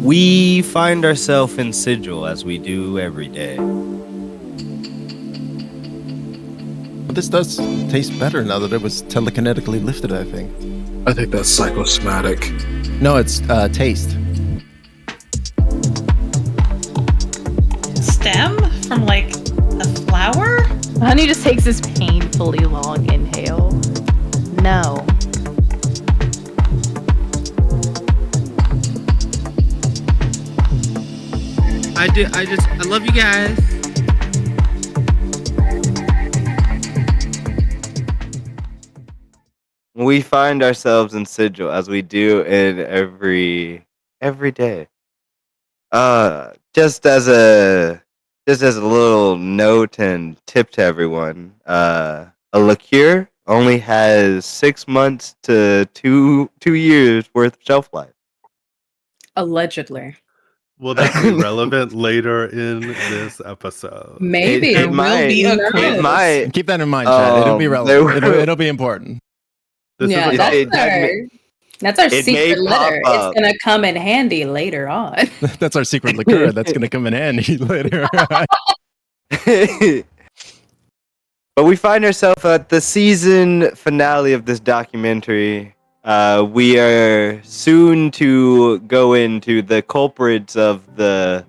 We find ourselves in Sigil as we do every day. But this does taste better now that it was telekinetically lifted, I think. I think that's psychosomatic. No, it's taste. Stem from like a flower? Honey just takes this painfully long inhale. No. I love you guys. We find ourselves in Sigil as we do in every day. Just as a little note and tip to everyone, a liqueur only has 6 months to 2 years worth of shelf life. Allegedly. Will that be relevant later in this episode? Maybe. It might. be a Who quiz. It might. Keep that in mind, Chad. It'll be relevant. It'll be important. This Yeah, is that's our it may secret letter. pop up. It's gonna come in handy later on. That's our secret liqueur. That's going to come in handy later. But we find ourselves at the season finale of this documentary. We are soon to go into the culprits of the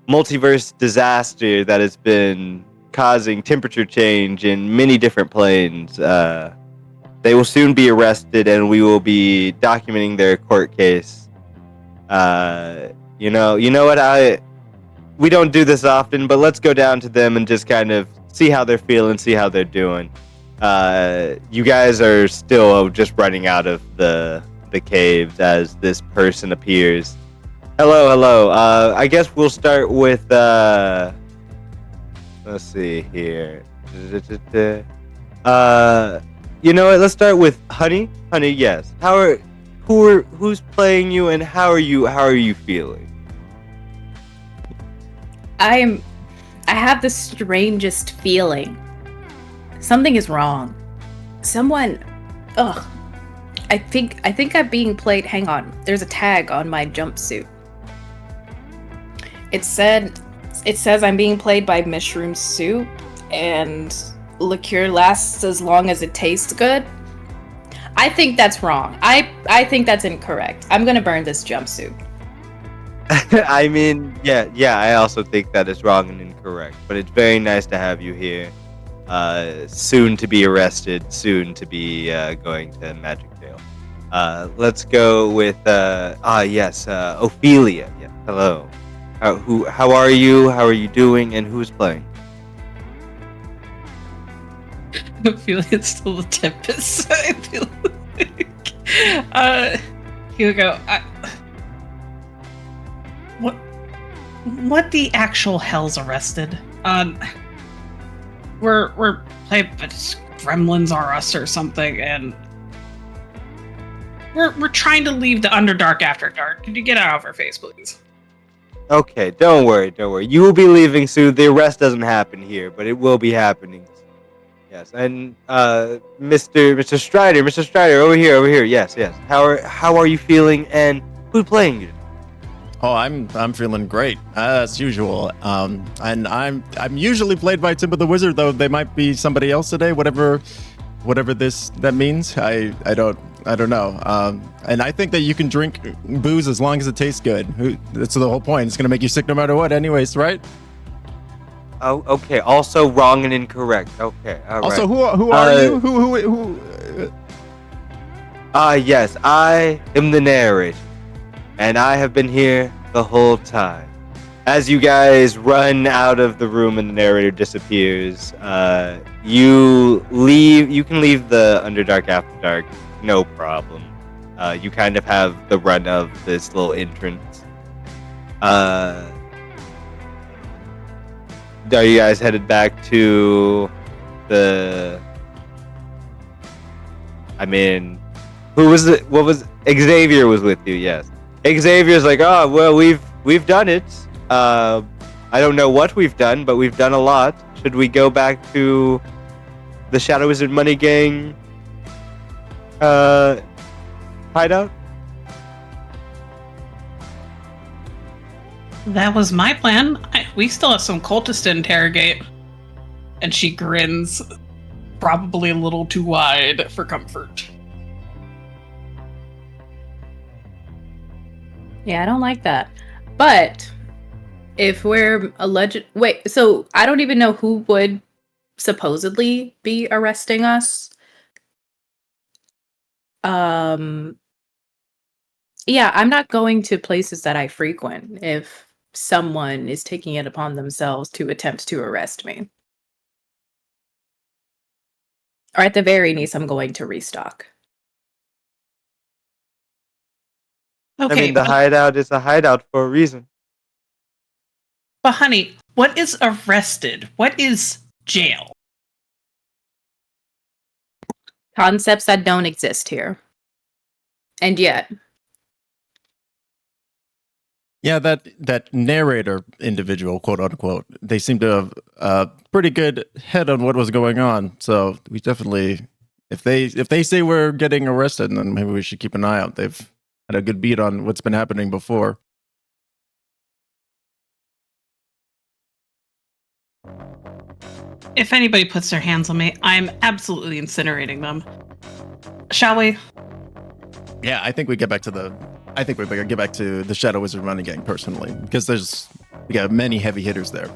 multiverse disaster that has been causing temperature change in many different planes. They will soon be arrested, and we will be documenting their court case. You know what? We don't do this often, but let's go down to them and just kind of see how they're feeling, see how they're doing. You guys are still just running out of the caves as this person appears. Hello. I guess we'll start with let's see here. You know what? Let's start with Honey. Honey, yes. Who's playing you, and how are you feeling? I have the strangest feeling. Something is wrong. Someone. Ugh. I think I'm being played. Hang on. There's a tag on my jumpsuit. It says I'm being played by mushroom soup, and liqueur lasts as long as it tastes good. I think that's wrong. I think that's incorrect. I'm gonna burn this jumpsuit. I mean, yeah, I also think that is wrong and incorrect. But it's very nice to have you here. Soon to be arrested, soon to be going to Magic Jail. Let's go with Ophelia. Yeah, hello. How are you? How are you doing? And who's playing? I feel it's still the Tempest. I feel like. Here we go. What the actual hell's arrested? We're playing Gremlins Are Us or something, and we're trying to leave the Underdark after dark. Could you get out of our face, please? Okay, don't worry. You will be leaving soon. The arrest doesn't happen here, but it will be happening. Yes, and Mr. Strider, over here. Yes. How are you feeling, and who's playing you? Oh, I'm feeling great as usual. And I'm usually played by Timbo the Wizard, though they might be somebody else today. Whatever that means, I don't know. And I think that you can drink booze as long as it tastes good. That's the whole point. It's gonna make you sick no matter what, anyways, right? Oh, okay. Also wrong and incorrect. Okay, all right. Also, who are you? Who? Yes, I am the narrator, and I have been here the whole time. As you guys run out of the room and the narrator disappears, you can leave the Underdark after dark, no problem. You kind of have the run of this little entrance. Are you guys headed back to the... I mean, who was it? What was... Xavier was with you, yes. Xavier's like, oh, well, we've done it. I don't know what we've done, but we've done a lot. Should we go back to the Shadow Wizard Money Gang hideout? That was my plan. We still have some cultists to interrogate. And she grins, probably a little too wide for comfort. Yeah, I don't like that. But if we're alleged... Wait, so I don't even know who would supposedly be arresting us. Yeah, I'm not going to places that I frequent if someone is taking it upon themselves to attempt to arrest me. Or at the very least, I'm going to restock. Okay, I mean, the hideout is a hideout for a reason. but honey, what is arrested? What is jail? Concepts that don't exist here. And yet, Yeah, that narrator individual, quote unquote, they seem to have a pretty good head on what was going on. So we definitely, if they say we're getting arrested, then maybe we should keep an eye out. They've had a good beat on what's been happening before. If anybody puts their hands on me, I'm absolutely incinerating them. Shall we? Yeah, I think we get back to the. I think we better get back to the Shadow Wizard Money Gang personally, because we got many heavy hitters there.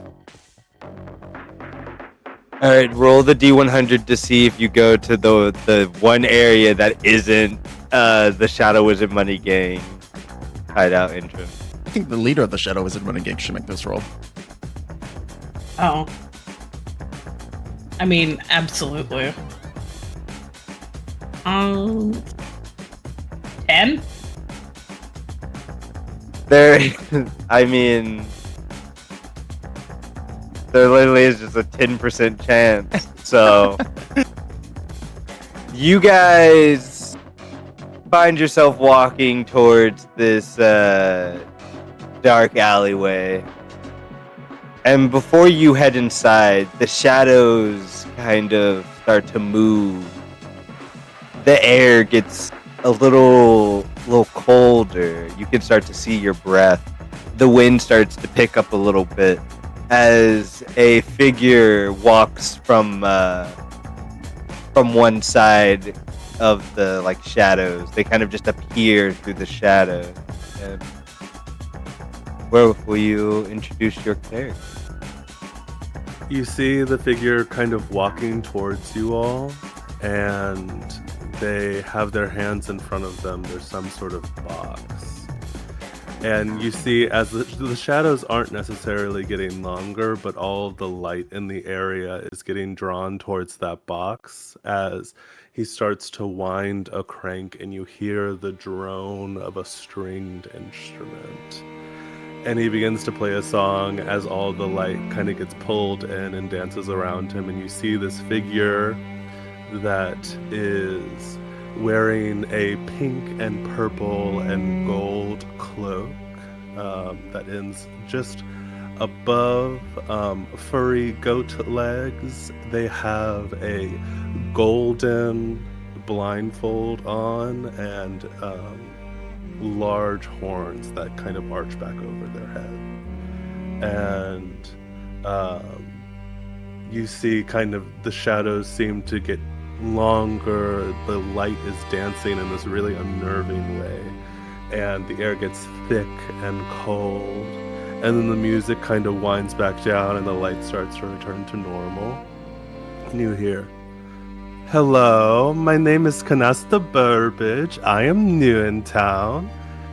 All right, roll the D100 to see if you go to the one area that isn't the Shadow Wizard Money Gang hideout entrance. I think the leader of the Shadow Wizard Money Gang should make this roll. Oh. I mean, absolutely. 10? I mean, there literally is just a 10% chance. So, you guys find yourself walking towards this dark alleyway. And before you head inside, the shadows kind of start to move. The air gets a little colder. You can start to see your breath. The wind starts to pick up a little bit as a figure walks from one side of the shadows. They kind of just appear through the shadow. And where will you introduce your character? You see the figure kind of walking towards you all, and they have their hands in front of them. There's some sort of box. And you see, as the shadows aren't necessarily getting longer, but all of the light in the area is getting drawn towards that box as he starts to wind a crank, and you hear the drone of a stringed instrument. And he begins to play a song as all the light kind of gets pulled in and dances around him. And you see this figure that is wearing a pink and purple and gold cloak that ends just above furry goat legs. They have a golden blindfold on and large horns that kind of arch back over their head. And you see kind of the shadows seem to get longer. The light is dancing in this really unnerving way, and the air gets thick and cold, and then the music kind of winds back down and the light starts to return to normal, and you hear, "Hello, my name is Canasta Burbage. I am new in town,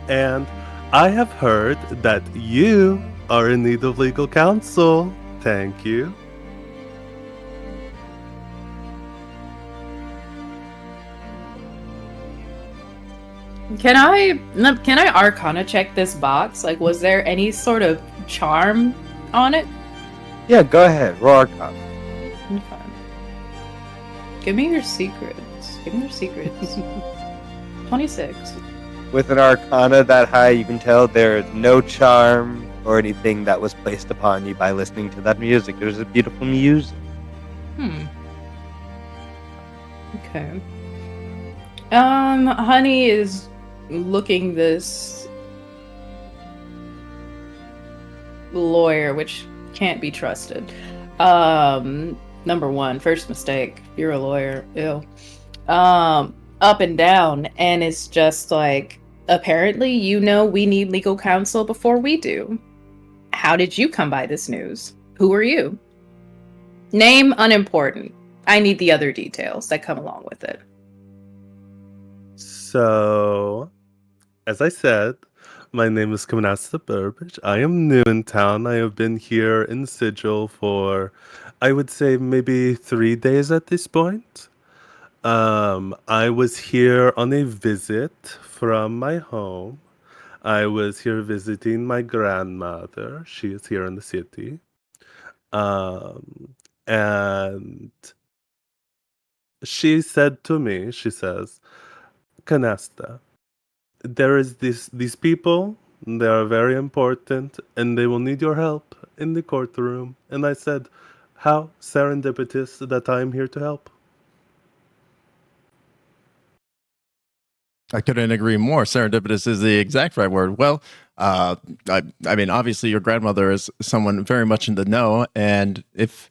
and I have heard that you are in need of legal counsel. Thank you." can I Arcana check this box? Was there any sort of charm on it? Yeah, go ahead. Roll Arcana. Okay. Give me your secrets. 26. With an Arcana that high, you can tell there is no charm or anything that was placed upon you by listening to that music. It was a beautiful music. Okay. Honey is looking this lawyer, which can't be trusted. Number one, first mistake. You're a lawyer. Ew. Up and down, and it's just like, apparently, we need legal counsel before we do. How did you come by this news? Who are you? Name unimportant. I need the other details that come along with it. So, as I said, my name is Canasta Burbage. I am new in town. I have been here in Sigil for, I would say, maybe 3 days at this point. I was here on a visit from my home. I was here visiting my grandmother. She is here in the city. And she said to me, she says, Canasta, there is these people, they are very important, and they will need your help in the courtroom. And I said, how serendipitous that I am here to help. I couldn't agree more. Serendipitous is the exact right word. Well, I mean, obviously, your grandmother is someone very much in the know, and this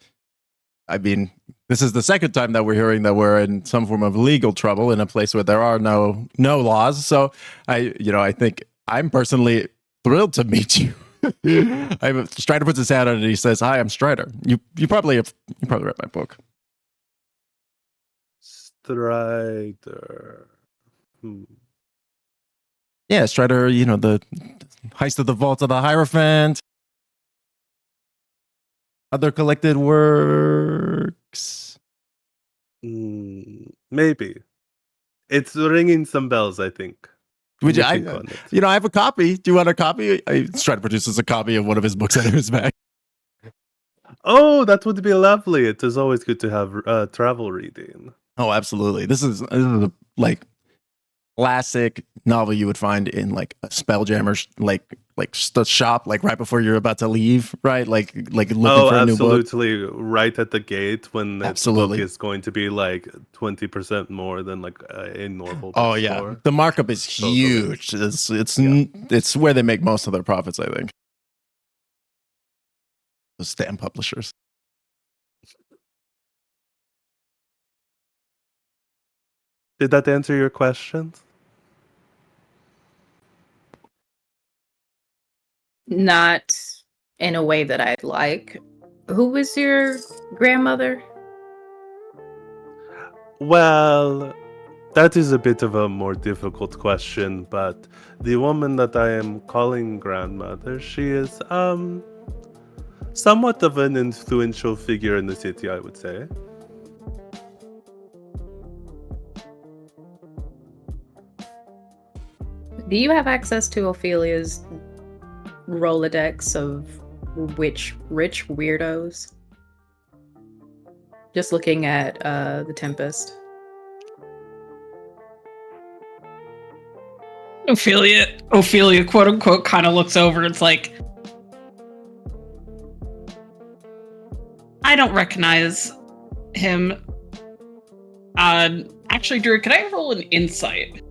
is the second time that we're hearing that we're in some form of legal trouble in a place where there are no laws. So I think I'm personally thrilled to meet you. Strider puts his hand on it and he says, "Hi, I'm Strider." You probably read my book. Strider. Yeah, Strider, the Heist of the Vault of the Hierophant. Other collected works. Maybe. It's ringing some bells, I think. Would you? I have a copy. Do you want a copy? Strider produces a copy of one of his books out of his bag. Oh, that would be lovely. It is always good to have travel reading. Oh, absolutely. This is like classic novel you would find in like a Spelljammer shop, like right before you're about to leave, right? Like looking for a new book. Absolutely, right at the gate when the book is going to be like 20% more than like a normal book. Oh yeah, the markup is huge. It's where they make most of their profits, I think. The stamp publishers. Did that answer your questions? Not in a way that I'd like. Who was your grandmother? Well, that is a bit of a more difficult question, but the woman that I am calling grandmother, she is somewhat of an influential figure in the city, I would say. Do you have access to Ophelia's Rolodex of rich weirdos? Just looking at the Tempest. Ophelia, quote unquote, kind of looks over. It's like, I don't recognize him. Actually, Drew, can I roll an insight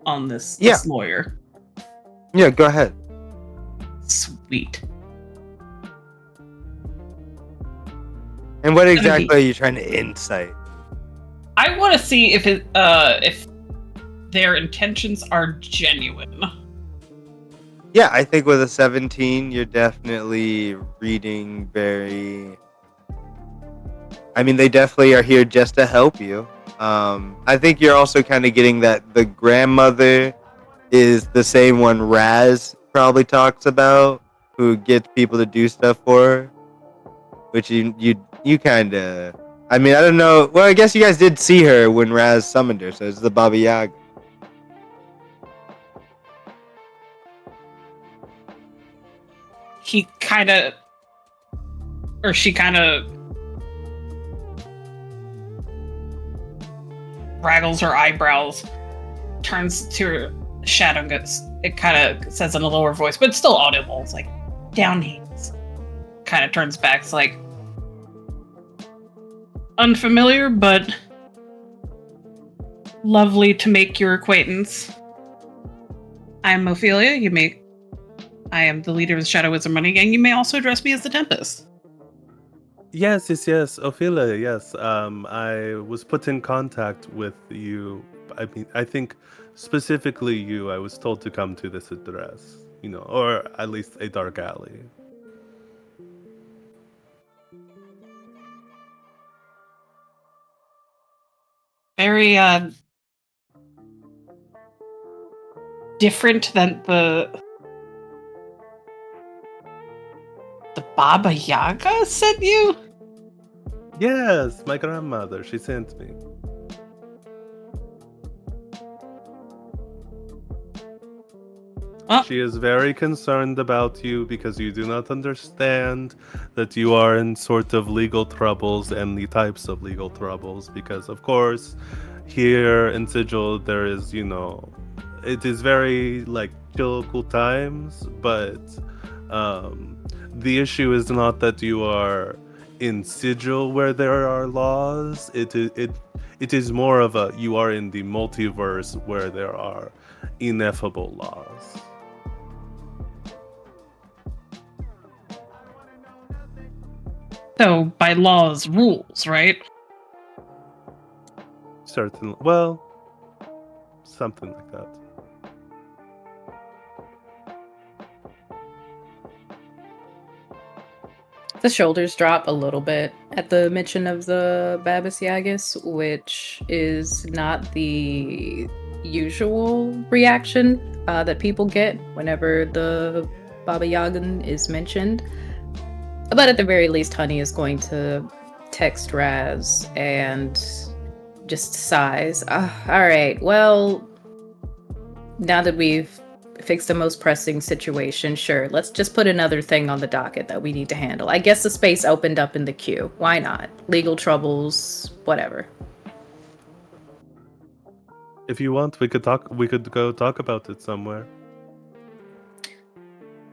on this lawyer? Yeah, go ahead. Sweet. And what exactly are you trying to insight? I want to see if their intentions are genuine. Yeah, I think with a 17, you're definitely reading very... I mean, they definitely are here just to help you. I think you're also kind of getting that the grandmother is the same one Raz probably talks about, who gets people to do stuff for her. Which you kind of... I mean, I don't know. Well, I guess you guys did see her when Raz summoned her, so it's the Baba Yaga. She kind of raggles her eyebrows, turns to her shadow and goes, it kind of says in a lower voice, but it's still audible. It's like, down hands. Kind of turns back. It's like, unfamiliar, but lovely to make your acquaintance. I'm Ophelia. You may I am the leader of the Shadow Wizard Money Gang. You may also address me as the Tempest. Yes, Ophelia, yes. I was put in contact with you. I mean, I think specifically you. I was told to come to this address, or at least a dark alley. Very different than the Baba Yaga sent you? Yes, my grandmother. She sent me. Oh. She is very concerned about you because you do not understand that you are in sort of legal troubles and the types of legal troubles. Because, of course, here in Sigil, there is, it is very like chill, cool times. But the issue is not that you are in Sigil where there are laws. It is more of a you are in the multiverse where there are ineffable laws. So, by law's rules, right? Certainly. Well, something like that. The shoulders drop a little bit at the mention of the Babas Yagas, which is not the usual reaction that people get whenever the Baba Yagan is mentioned. But at the very least, Honey is going to text Raz and just sighs. All right, well, now that we've fixed the most pressing situation, sure, let's just put another thing on the docket that we need to handle. I guess the space opened up in the queue. Why not? Legal troubles, whatever. If you want, we could go talk about it somewhere.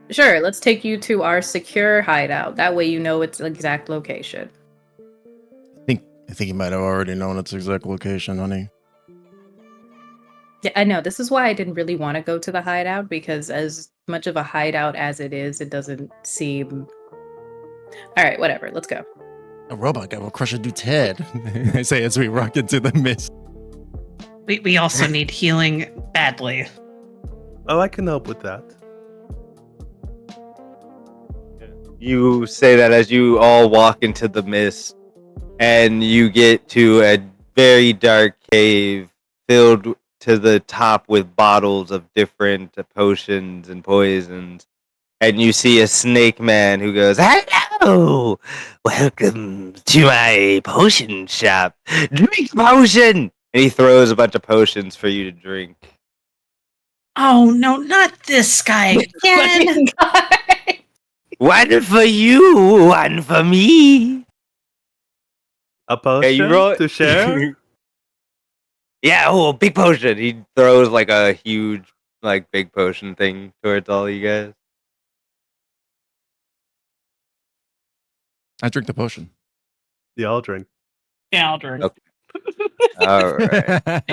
Sure, let's take you to our secure hideout. That way you know its exact location. I think you might have already known its exact location, honey. Yeah, I know. This is why I didn't really want to go to the hideout, because as much of a hideout as it is, it doesn't seem... Alright, whatever. Let's go. A robot guy will crush a dude's head. I say as we rock into the mist. We also need healing badly. Oh, I can help with that. You say that as you all walk into the mist, and you get to a very dark cave filled to the top with bottles of different potions and poisons. And you see a snake man who goes, "Hello! Welcome to my potion shop. Drink potion!" And he throws a bunch of potions for you to drink. Oh no, not this guy again! One for you, one for me. A potion to share? Yeah, big potion. He throws like a huge, big potion thing towards all you guys. I drink the potion. Yeah, I'll drink. Yeah, I'll drink. Okay. All right.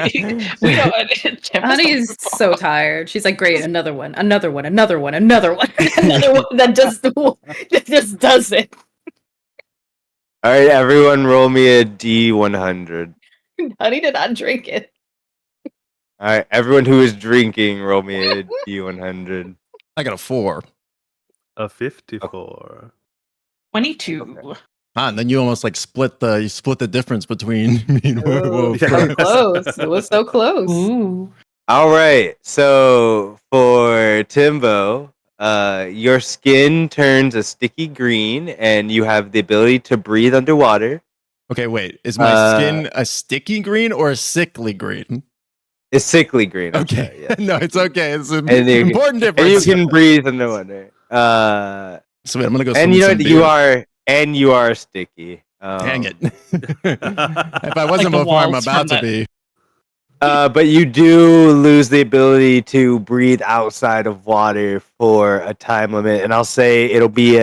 We don't. Honey is so tired. She's like, great, another one, another one, another one, another one, another one that just does it. All right, everyone, roll me a D100. Honey did not drink it. All right, everyone who is drinking, roll me a D100. I got a 4. A 54. 22. Okay. And then you almost split the difference between me and Oh, Werewolf. so close. It was so close. Ooh. All right, so for Timbo, your skin turns a sticky green, and you have the ability to breathe underwater. Okay, wait. Is my skin a sticky green or a sickly green? It's sickly green. I'm Okay. sorry, yeah. No, it's okay. It's an And you important And difference. you can breathe underwater. So wait, I'm gonna go. And swim you know some what? beer. You are sticky. Dang it! If I wasn't the before, I'm walls about from to be. But you do lose the ability to breathe outside of water for a time limit, and I'll say it'll be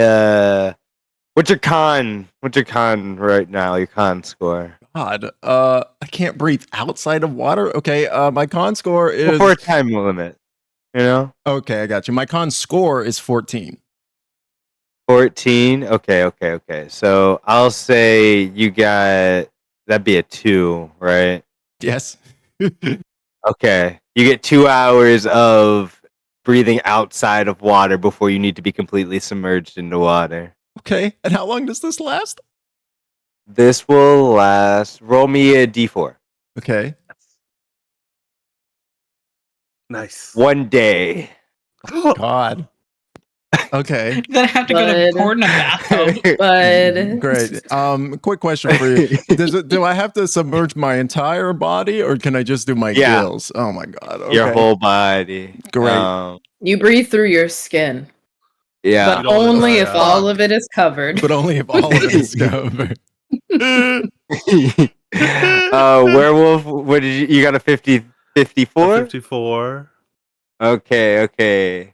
what's your con? What's your con right now? Your con score? God, I can't breathe outside of water. Okay, my con score is For a time limit. You know, Okay, I got you. My con score is 14. 14. Okay. So I'll say you got that'd be a 2, right? Yes. Okay. You get 2 hours of breathing outside of water before you need to be completely submerged into water. Okay. And how long does this last? This will last. Roll me a d4. Okay. Nice. 1 day. God. Okay. Then I have to go to Bud. court in a bathtub. But Great. Quick question for you. Do I have to submerge my entire body or can I just do my Yeah. gills? Oh my god. Okay. Your whole body. Great. you breathe through your skin, Yeah. but You don't wanna only dry if out. all of it is coveed. But only if all of it is covered. Werewolf, what did you got a 50 A 54? 54. Okay.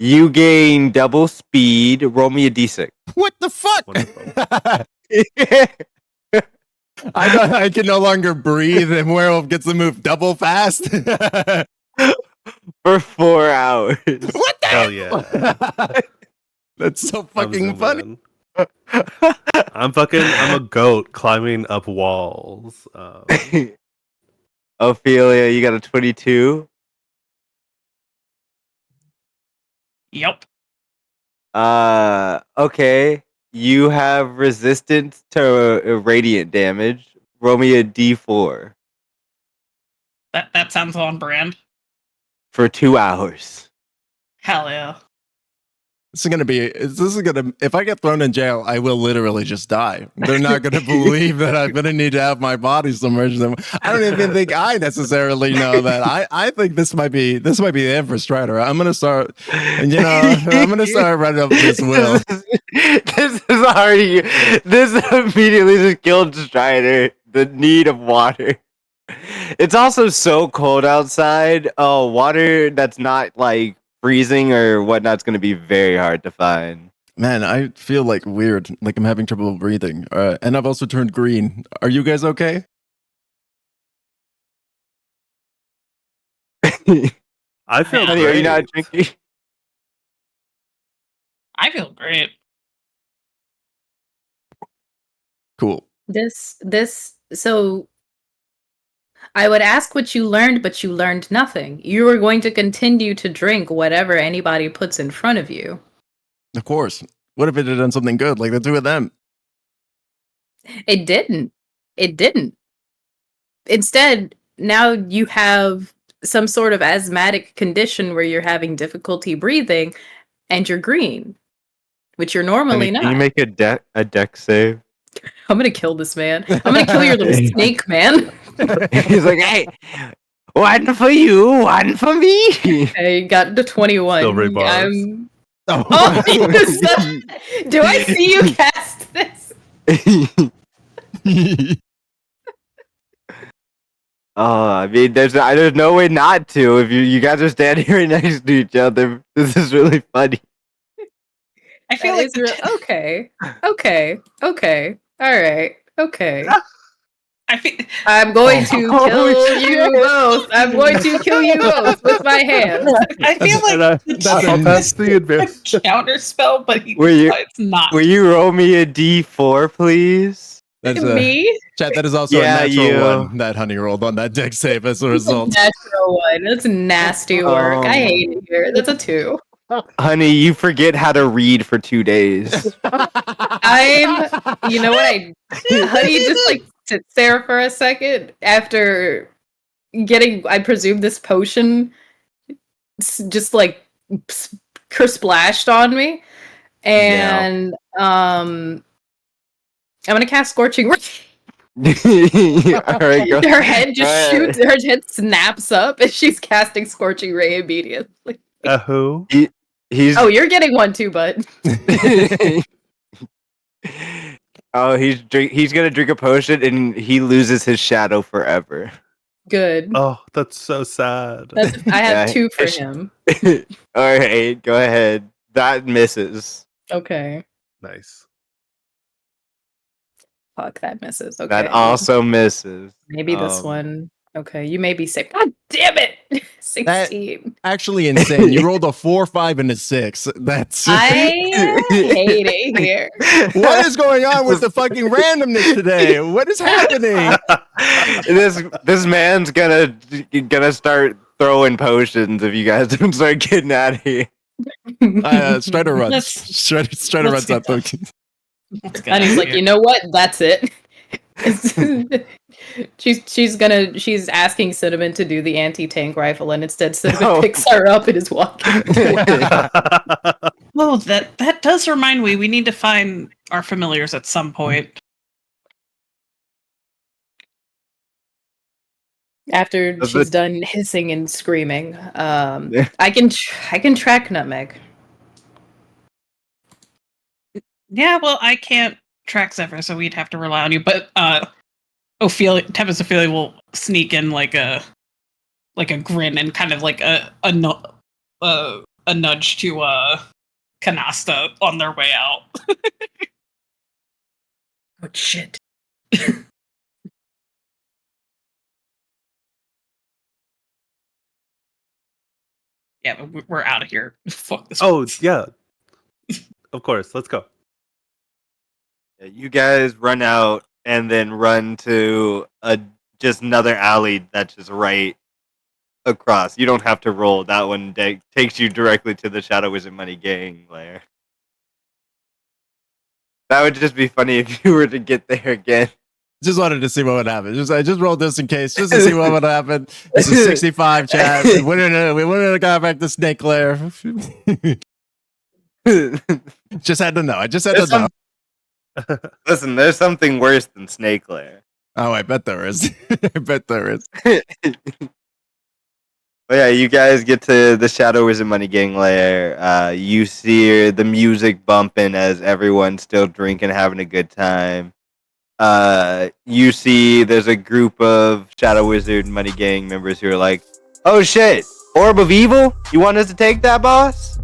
You gain double speed. Roll me a d6. What the fuck? Wonderful. I thought I can no longer breathe and werewolf gets to move double fast. For 4 hours. What the Hell yeah. That's so I'm fucking zooming funny. in. I'm a goat climbing up walls. Ophelia, you got a 22. Yep. Okay. You have resistance to radiant damage. Roll me a d4 That sounds on brand. for 2 hours. Hell yeah. This is gonna if I get thrown in jail, I will literally just die. They're not gonna believe that I'm gonna need to have my body submerged. I don't even think I necessarily know that. I think this might be the end for Strider. I'm gonna start writing up this will. This immediately just killed Strider. The need of water. It's also so cold outside. Oh, water that's not like freezing or whatnot's going to be very hard to find. Man, I feel like weird, like I'm having trouble breathing. And I've also turned green. Are you guys okay? I feel Honey, are you great. not drinking? I feel great. Cool. So I would ask what you learned, but you learned nothing. You were going to continue to drink whatever anybody puts in front of you. Of course. What if it had done something good, like the two of them? It didn't. Instead, now you have some sort of asthmatic condition where you're having difficulty breathing and you're green, which you're normally Honey, not. can you make a deck save? I'm gonna kill this man. I'm gonna kill your little snake, man. He's like, hey, one for you, one for me. I got to 21. Silvery bars. Oh, do I see you cast this? I mean, there's no way not to. If you guys are standing right next to each other, this is really funny. I feel That like is okay. All right. Okay. I feel I'm going to kill you both. I'm going to kill you both with my hands. I feel like That's the advantage. counter spell, but it's not. Will you roll me a d4, please? That's Me? Chat, that is also Yeah, a natural you. one that Honey rolled on that deck save as a result. Natural one. That's nasty work. I hate it here. That's a 2. Honey, you forget how to read for 2 days. You know what Honey just like sits there for a second after getting, I presume, this potion just like splashed on me. And I'm gonna cast Scorching Ray. All right, go. Her head just All right. shoots, her head snaps up and she's casting Scorching Ray immediately. Who? He's Oh, you're getting one too, bud. oh, he's gonna drink a potion and he loses his shadow forever. Good. Oh, that's so sad. I have Yeah, 2 for it's- him. All right, go ahead. That misses. Okay. Nice. Fuck, that misses. Okay. That also misses. Maybe this um, one. Okay, you may be sick. God damn it! 16. Actually insane. You rolled a 4, 5, and a 6. That's I hate it here. what is going on with the fucking randomness today? What is happening? this man's gonna start throwing potions if you guys don't start getting out of here. Strider runs. Let's- Strider runs up. let's get And he's out of like, here. you know what? That's it. she's asking Cinnamon to do the anti-tank rifle, and instead Cinnamon Oh. picks her up and is walking away. Well, that does remind me. We need to find our familiars at some point. After Does she's it- done hissing and screaming, I can track Nutmeg. Yeah, well, I can't track Zephyr, so we'd have to rely on you. But Tempest Ophelia will sneak in like a grin and kind of like a nudge to Canasta on their way out. Good shit. Yeah, but we're out of here. Fuck this. Oh, yeah. Of course. Let's go. You guys run out and then run to just another alley that's just right across. You don't have to roll. That one takes you directly to the Shadow Wizard Money Gang lair. That would just be funny if you were to get there again. Just wanted to see what would happen. I just rolled this in case, just to see what would happen. This is 65, chat. We wouldn't have got back to Snake Lair. Just had to know. I just had to know. Listen, there's something worse than Snake Lair. Oh, I bet there is. I bet there is. But yeah, you guys get to the Shadow Wizard Money Gang lair. You see the music bumping as everyone's still drinking, having a good time. You see there's a group of Shadow Wizard Money Gang members who are like, "Oh shit, Orb of Evil? You want us to take that, boss?"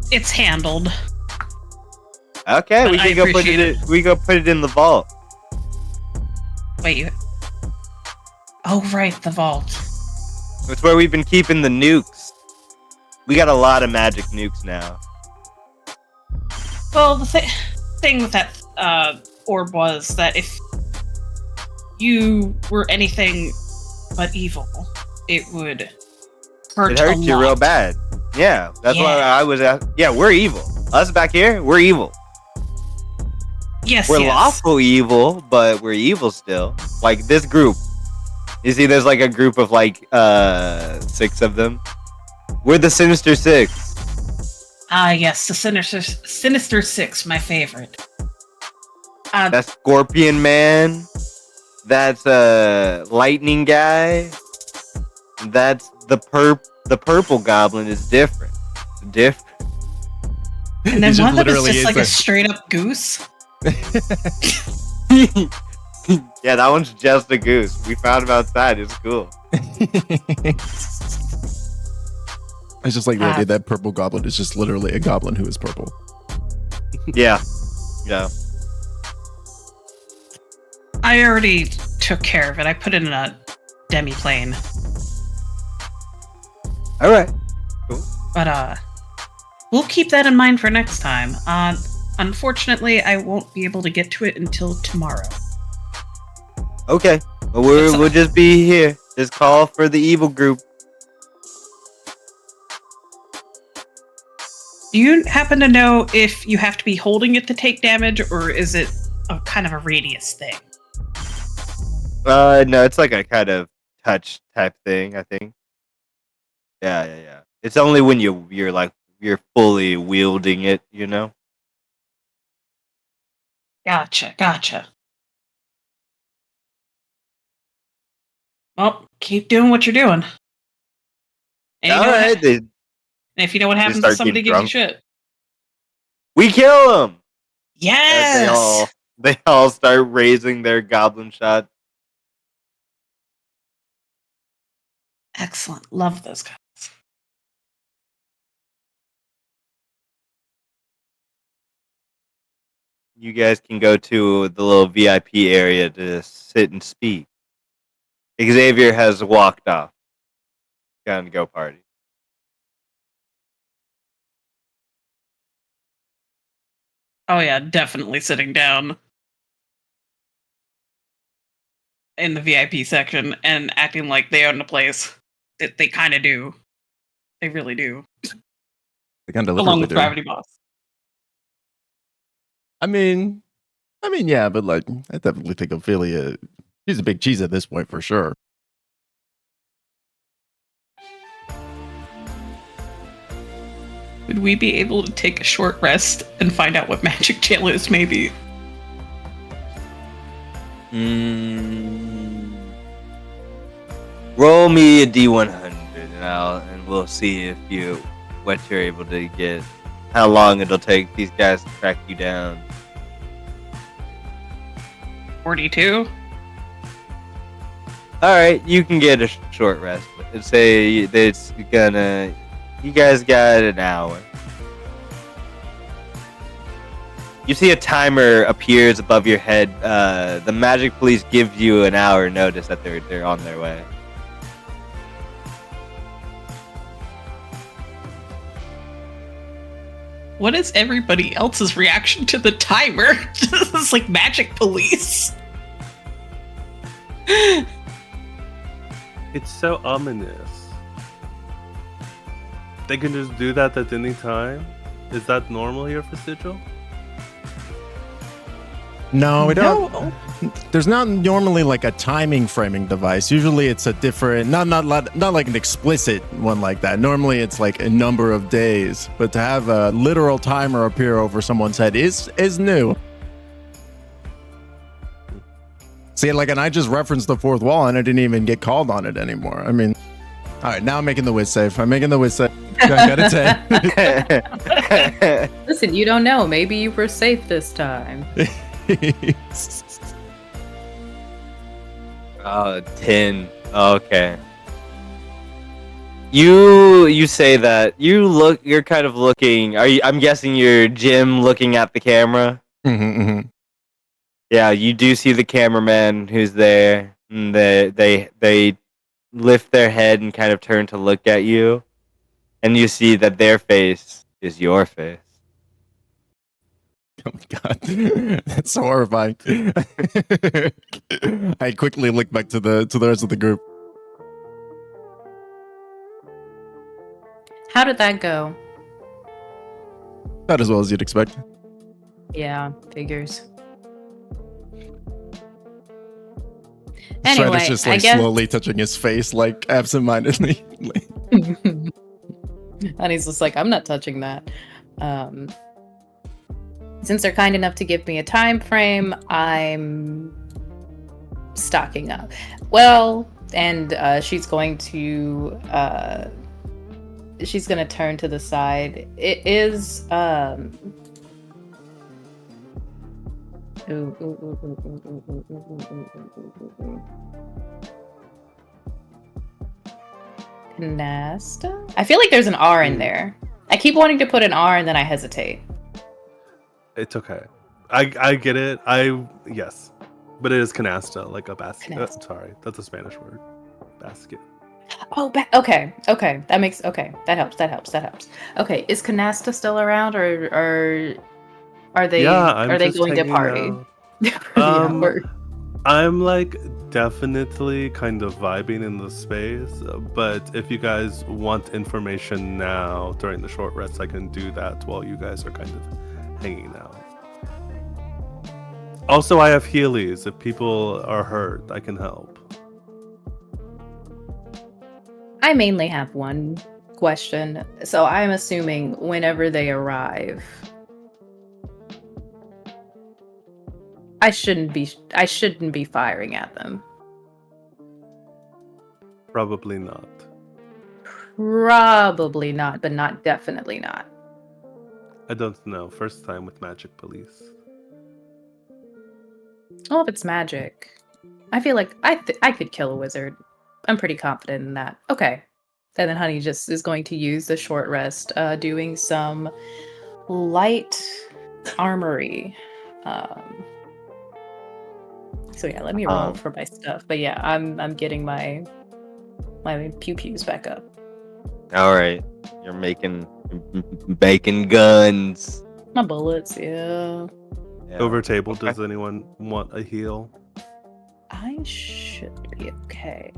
It's handled. Okay, we I can go put appreciate it. We go put it in the vault. Wait, you. Oh right, the vault. It's where we've been keeping the nukes. We got a lot of magic nukes now. Well, the thing with that orb was that if you were anything but evil, it would hurt. It hurts a you lot. real bad. Yeah, that's why I was at. Yeah, we're evil. Us back here, we're evil. Yes, We're yes. lawful evil, but we're evil still. Like this group. You see, there's like a group of like 6 of them. We're the Sinister Six. Ah, yes, the Sinister Six, my favorite. That's Scorpion Man. That's Lightning Guy. That's the purple goblin is different. It's different. And then He one that is literally just like is a straight up goose. Yeah, that one's just a goose. We found him outside. It's cool. I just like the idea that purple goblin is just literally a goblin who is purple. Yeah. Yeah. I already took care of it. I put it in a demi-plane. All right. But we'll keep that in mind for next time. Unfortunately, I won't be able to get to it until tomorrow. Okay. Well, we'll just be here. Just call for the evil group. Do you happen to know if you have to be holding it to take damage, or is it a kind of a radius thing? No, it's like a kind of touch type thing, I think. Yeah. It's only when you're fully wielding it, you know? Gotcha. Well, keep doing what you're doing. And you know what Alright, and if you know what happens start if somebody getting gives you drunk. shit. we kill them! Yes! They all start raising their goblin shot. Excellent. Love those guys. you guys can go to the little VIP area to sit and speak. Xavier has walked off. Gone to go party. Oh yeah, definitely sitting down in the VIP section and acting like they own the place. They kind of do. They really do. They kind of Along literally with do. Gravity Boss. I mean, yeah, but like, I definitely think Ophelia, she's a big cheese at this point for sure. Would we be able to take a short rest and find out what magic jail is, maybe? Roll me a D100 and we'll see if what you're able to get. How long it'll take these guys to track you down. 42? Alright, you can get a short rest. Say it's gonna... You guys got an hour. You see a timer appears above your head. The magic police gives you an hour notice that they're on their way. What is everybody else's reaction to the timer? It's like magic police. It's so ominous. They can just do that at any time? Is that normal here for Sigil? No, we don't. There's not normally like a timing framing device. Usually it's a different, not like an explicit one like that. Normally it's like a number of days, but to have a literal timer appear over someone's head is new. See, like, and I just referenced the fourth wall and I didn't even get called on it anymore. I mean, all right, now I'm making the whiz safe. I'm making the whiz safe. I got a 10. Listen, you don't know. Maybe you were safe this time. 10. Okay. You say that. You're kind of looking. I'm guessing you're Jim looking at the camera. Yeah, you do see the cameraman who's there. And they lift their head and kind of turn to look at you. And you see that their face is your face. Oh my god, that's so horrifying. I quickly look back to the rest of the group. How did that go? Not as well as you'd expect. Yeah, figures. Strider's Anyway, just like I guess slowly touching his face, like absentmindedly. and he's just like, I'm not touching that. Since they're kind enough to give me a time frame, I'm stocking up. Well, and she's going to turn to the side. It is Canasta? I feel like there's an R in there. I keep wanting to put an R and then I hesitate. It's okay. I get it. Yes. But it is canasta, like a basket. Sorry, that's a Spanish word. Basket. Oh, okay. That helps. Okay, is Canasta still around, or are they? Yeah, are they going to party? I'm like definitely kind of vibing in the space, but if you guys want information now during the short rest, I can do that while you guys are kind of hanging out. Also, I have Heelys. If people are hurt, I can help. I mainly have one question. So I'm assuming whenever they arrive, I shouldn't be firing at them. Probably not. Probably not, but not definitely not. I don't know. First time with magic police. Well, if it's magic, I feel like I could kill a wizard. I'm pretty confident in that. Okay. And then Honey just is going to use the short rest, doing some light armory. So yeah, let me roll Um, for my stuff. But yeah, I'm getting my pew pews back up. All right, you're making guns. My bullets, yeah. Yeah. Over table, Okay. does anyone want a heal? I should be okay.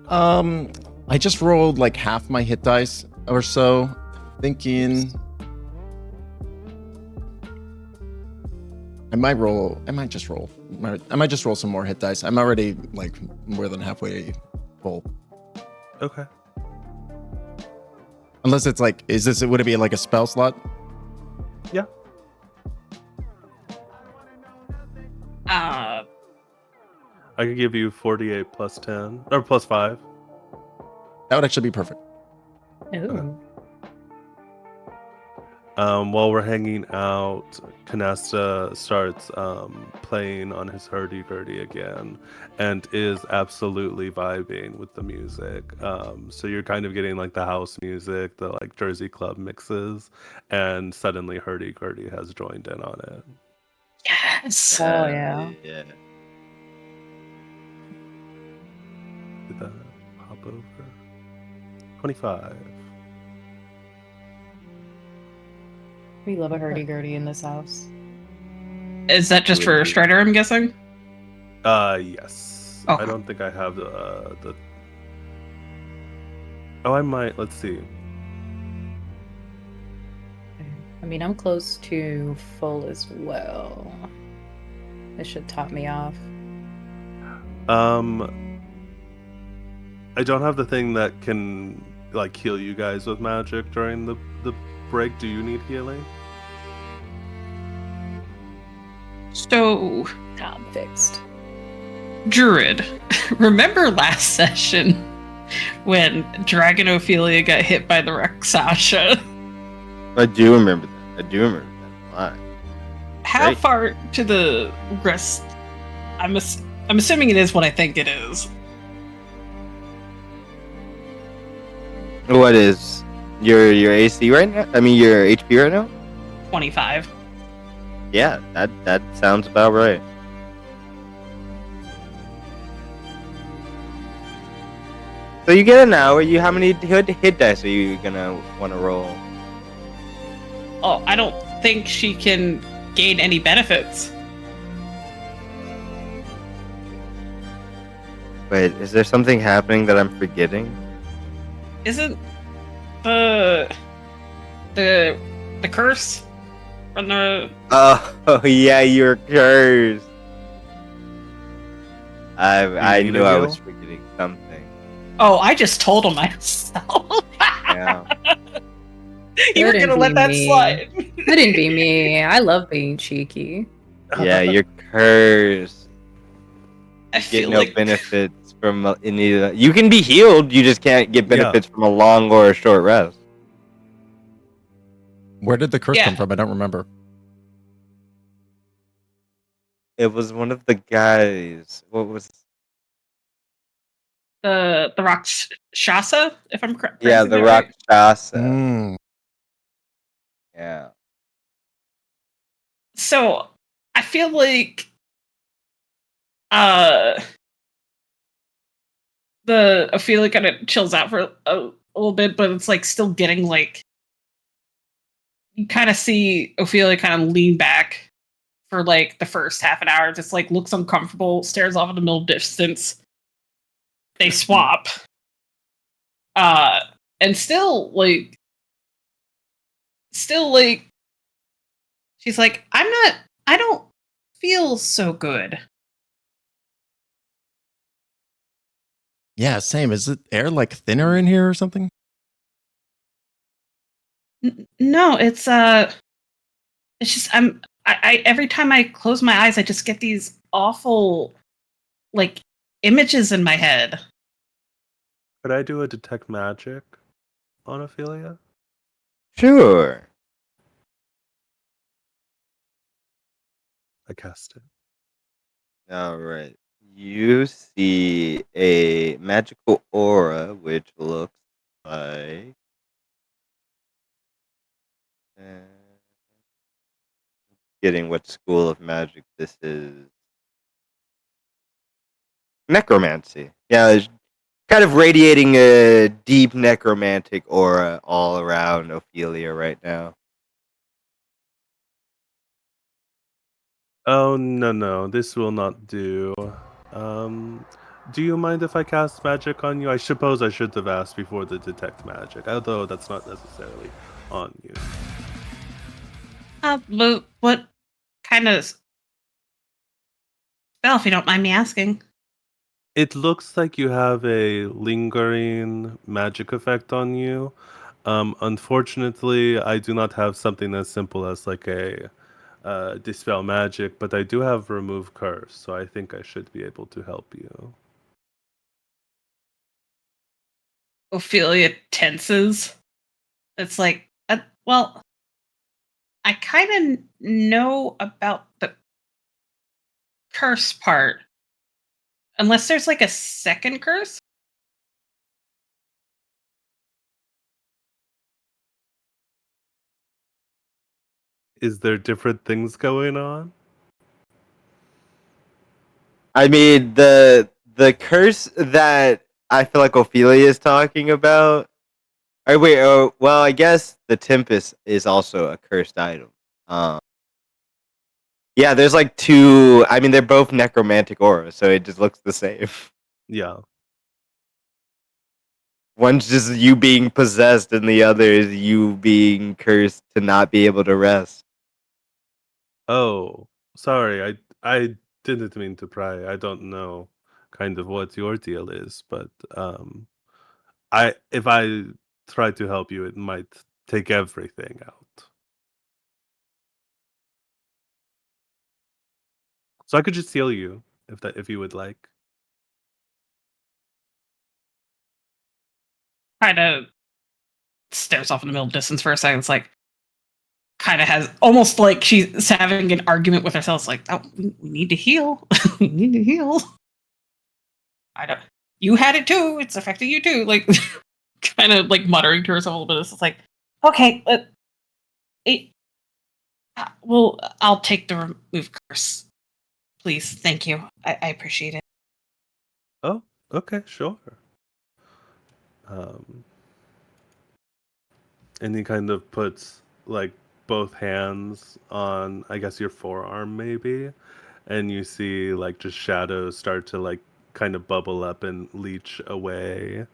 I just rolled like half my hit dice or so, thinking I might just roll some more hit dice. I'm already like more than halfway full. Okay. Unless it's like, would it be like a spell slot? Yeah. Uh, I could give you 48 plus 10 or plus 5. That would actually be perfect. Ooh. While we're hanging out, Canasta starts playing on his hurdy-gurdy again and is absolutely vibing with the music. So you're kind of getting like the house music, the like Jersey Club mixes, and suddenly hurdy-gurdy has joined in on it. yes. Oh yeah. Yeah. Did that hop over? 25. We love a hurdy-gurdy in this house. Is that just for Strider, I'm guessing? Yes. Okay. I don't think I have the Oh, I might. Let's see. I mean, I'm close to full as well. This should top me off. I don't have the thing that can like heal you guys with magic during the break. Do you need healing? So, I'm fixed. Druid, remember last session when Dragon Ophelia got hit by the Rakshasa? I do remember that. Why? How Right. far to the rest? I'm assuming it is what I think it is. What is your AC right now? I mean, your HP right now? 25. Yeah, that sounds about right. So you get an hour. How many hit dice are you gonna want to roll? Oh, I don't think she can gain any benefits. Wait, is there something happening that I'm forgetting? Isn't the curse from the Oh yeah, you're cursed. I need knew a I heal? was forgetting something. Oh, I just told him myself. Yeah. You were Couldn't gonna let be that me. slide. Couldn't be me. I love being cheeky. Yeah, you're cursed. I Get feel no like benefits from any. You can be healed. You just can't get Yeah. benefits from a long or a short rest. Where did the curse Yeah. come from? I don't remember. It was one of the guys. What was? the Rakshasa, if I'm correct. Yeah, the Rakshasa. Mm. Yeah. So I feel like the Ophelia kind of chills out for a little bit, but it's like still getting like you kind of see Ophelia kind of lean back for like the first half an hour, just like looks uncomfortable, stares off in the middle distance. They swap. And still like she's like, I don't feel so good. Yeah, same. Is it air like thinner in here or something? No, it's just I every time I close my eyes I just get these awful like images in my head. Could I do a detect magic on Ophelia? Sure. I cast it. All right. You see a magical aura, which looks like. forgetting what school of magic this is. Necromancy. Yeah, it's kind of radiating a deep necromantic aura all around Ophelia right now. Oh, no, this will not do. Do you mind if I cast magic on you? I suppose I should have asked before the detect magic, although that's not necessarily on you. But what kind of spell, if you don't mind me asking? It looks like you have a lingering magic effect on you. Unfortunately, I do not have something as simple as like a dispel magic, but I do have remove curse, so I think I should be able to help you. Ophelia tenses. It's like, well, I kind of know about the curse part. Unless there's like a second curse? Is there different things going on? I mean, the curse that I feel like Ophelia is talking about. Oh wait, well, I guess the Tempest is also a cursed item. Yeah, there's like two. I mean, they're both necromantic auras, so it just looks the same. Yeah. One's just you being possessed, and the other is you being cursed to not be able to rest. Oh, sorry. I didn't mean to pry. I don't know kind of what your deal is, but if I try to help you, it might take everything out. So I could just heal you if you would like. Kind of stares off in the middle distance for a second. It's like, kind of has almost like she's having an argument with herself. It's like, oh, we need to heal. We need to heal. I don't. You had it too. It's affecting you too. Like, kind of like muttering to herself a little bit. It's like, okay, well, I'll take the remove curse, please. Thank you. I appreciate it. Oh, okay, sure. And he kind of puts like both hands on, I guess, your forearm maybe, and you see like just shadows start to like kind of bubble up and leach away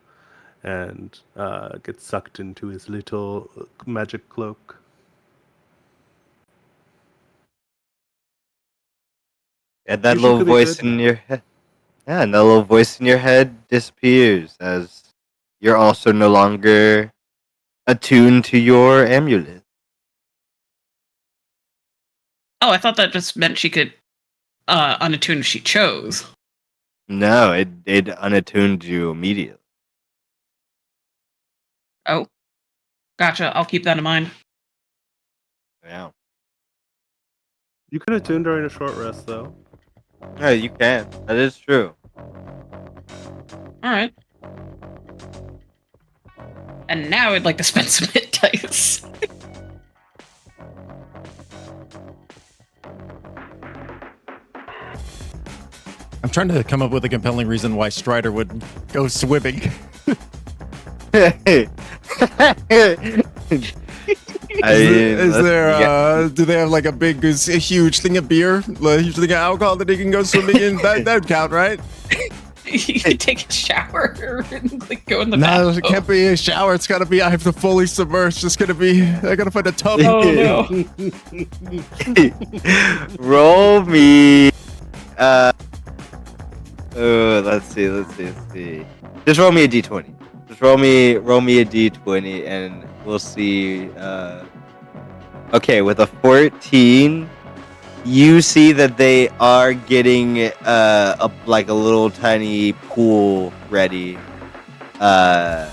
and get sucked into his little magic cloak. And that You little could be voice good in now. your head. Yeah, and that little voice in your head disappears as you're also no longer attuned to your amulet. Oh, I thought that just meant she could unattune if she chose. No, it unattuned you immediately. Oh, gotcha. I'll keep that in mind. Yeah. You could attune during a short rest though. No, you can. That is true. All right. And now I'd like to spend some hit dice. I'm trying to come up with a compelling reason why Strider would go swimming. Is there? Do they have like a huge thing of beer, a huge thing of alcohol that they can go swimming in? That would count, right? You can take a shower and like go in the No, bathroom. it can't be a shower. It's gotta be. I have to fully submerge. It's gonna be. I gotta find a tub. Oh no! Roll me. Let's see. Just roll me a d20. Just roll me a d20, and we'll see. Okay, with a 14, you see that they are getting a little tiny pool ready, and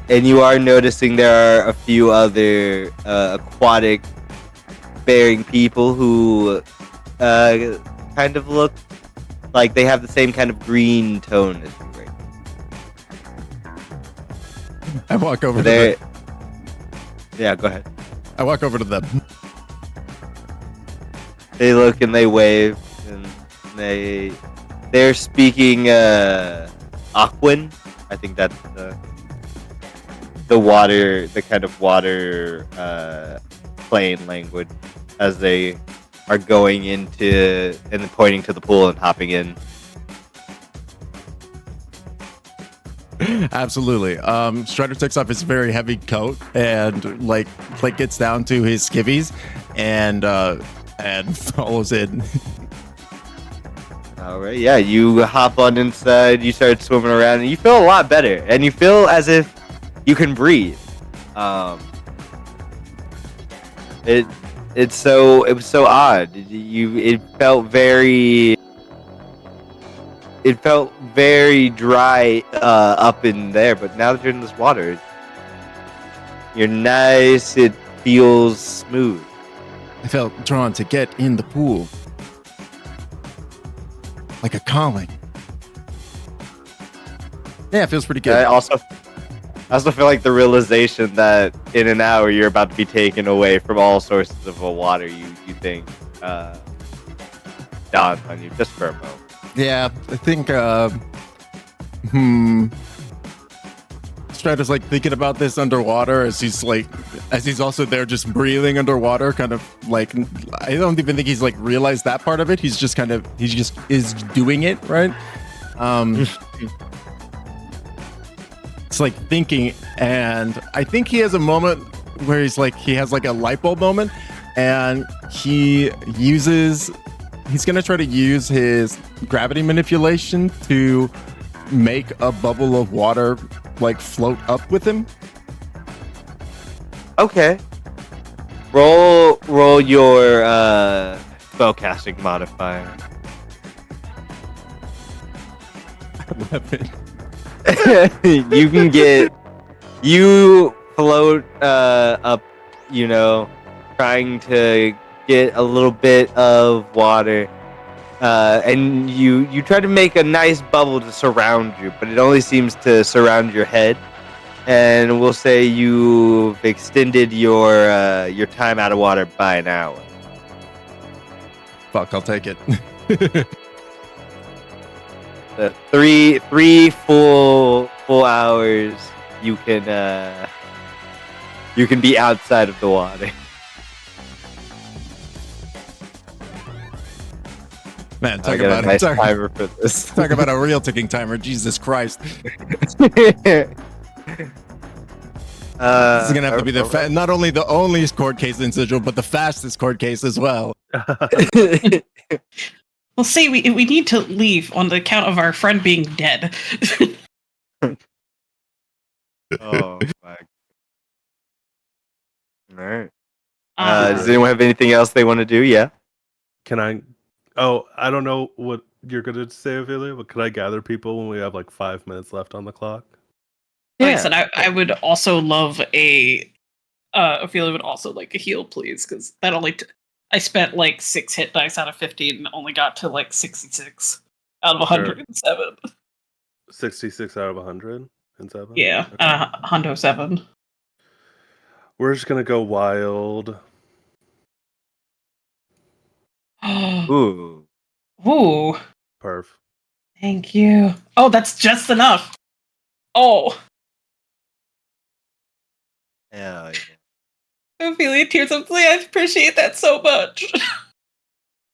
you are noticing there are a few other aquatic bearing people who kind of look like they have the same kind of green tone as you. Right? I walk over there. to them. Yeah, go ahead. I walk over to them. They look and they wave, and they're speaking Aquan. I think that's the water, the kind of water plane language, as they are going into and pointing to the pool and hopping in. Absolutely. Strider takes off his very heavy coat and like gets down to his skivvies and follows in. All right, yeah, you hop on inside, you start swimming around, and you feel a lot better, and you feel as if you can breathe. It was so odd. It felt very dry up in there, but now that you're in this water, you're nice. It feels smooth. I felt drawn to get in the pool. Like a calling. Yeah, it feels pretty good. I also feel like the realization that in an hour you're about to be taken away from all sources of water you think dawned on you just for a moment. Yeah, I think Strider's like thinking about this underwater as he's also there just breathing underwater, kind of like, I don't even think he's like realized that part of it. He just is doing it, right? It's like thinking, and I think he has a moment where he has like a light bulb moment, and he's gonna try to use his gravity manipulation to make a bubble of water like float up with him. Okay. Roll your spellcasting modifier. 11. You float up, trying to get a little bit of water, and you try to make a nice bubble to surround you, but it only seems to surround your head. And we'll say you've extended your time out of water by an hour. Fuck, I'll take it. The three full hours you can be outside of the water. Man, talk about a timer for this. Talk about a real ticking timer. Jesus Christ. This is gonna have to be not only the only court case in Sigil, but the fastest court case as well. Well, see, we need to leave on the account of our friend being dead. Oh my. All right. Does anyone have anything else they want to do? Yeah. Can I? Oh, I don't know what you're gonna say, Ophelia, but could I gather people when we have like 5 minutes left on the clock? Like I said, I would also love Ophelia would also like a heal, please, because that only I spent like 6 hit dice out of 15 and only got to like 66 out of 107. 66 out of 107? Yeah, okay. 107. We're just gonna go wild. Ooh. Ooh. Perf. Thank you. Oh, that's just enough. Oh. Hell yeah. Ophelia tears up. I appreciate that so much.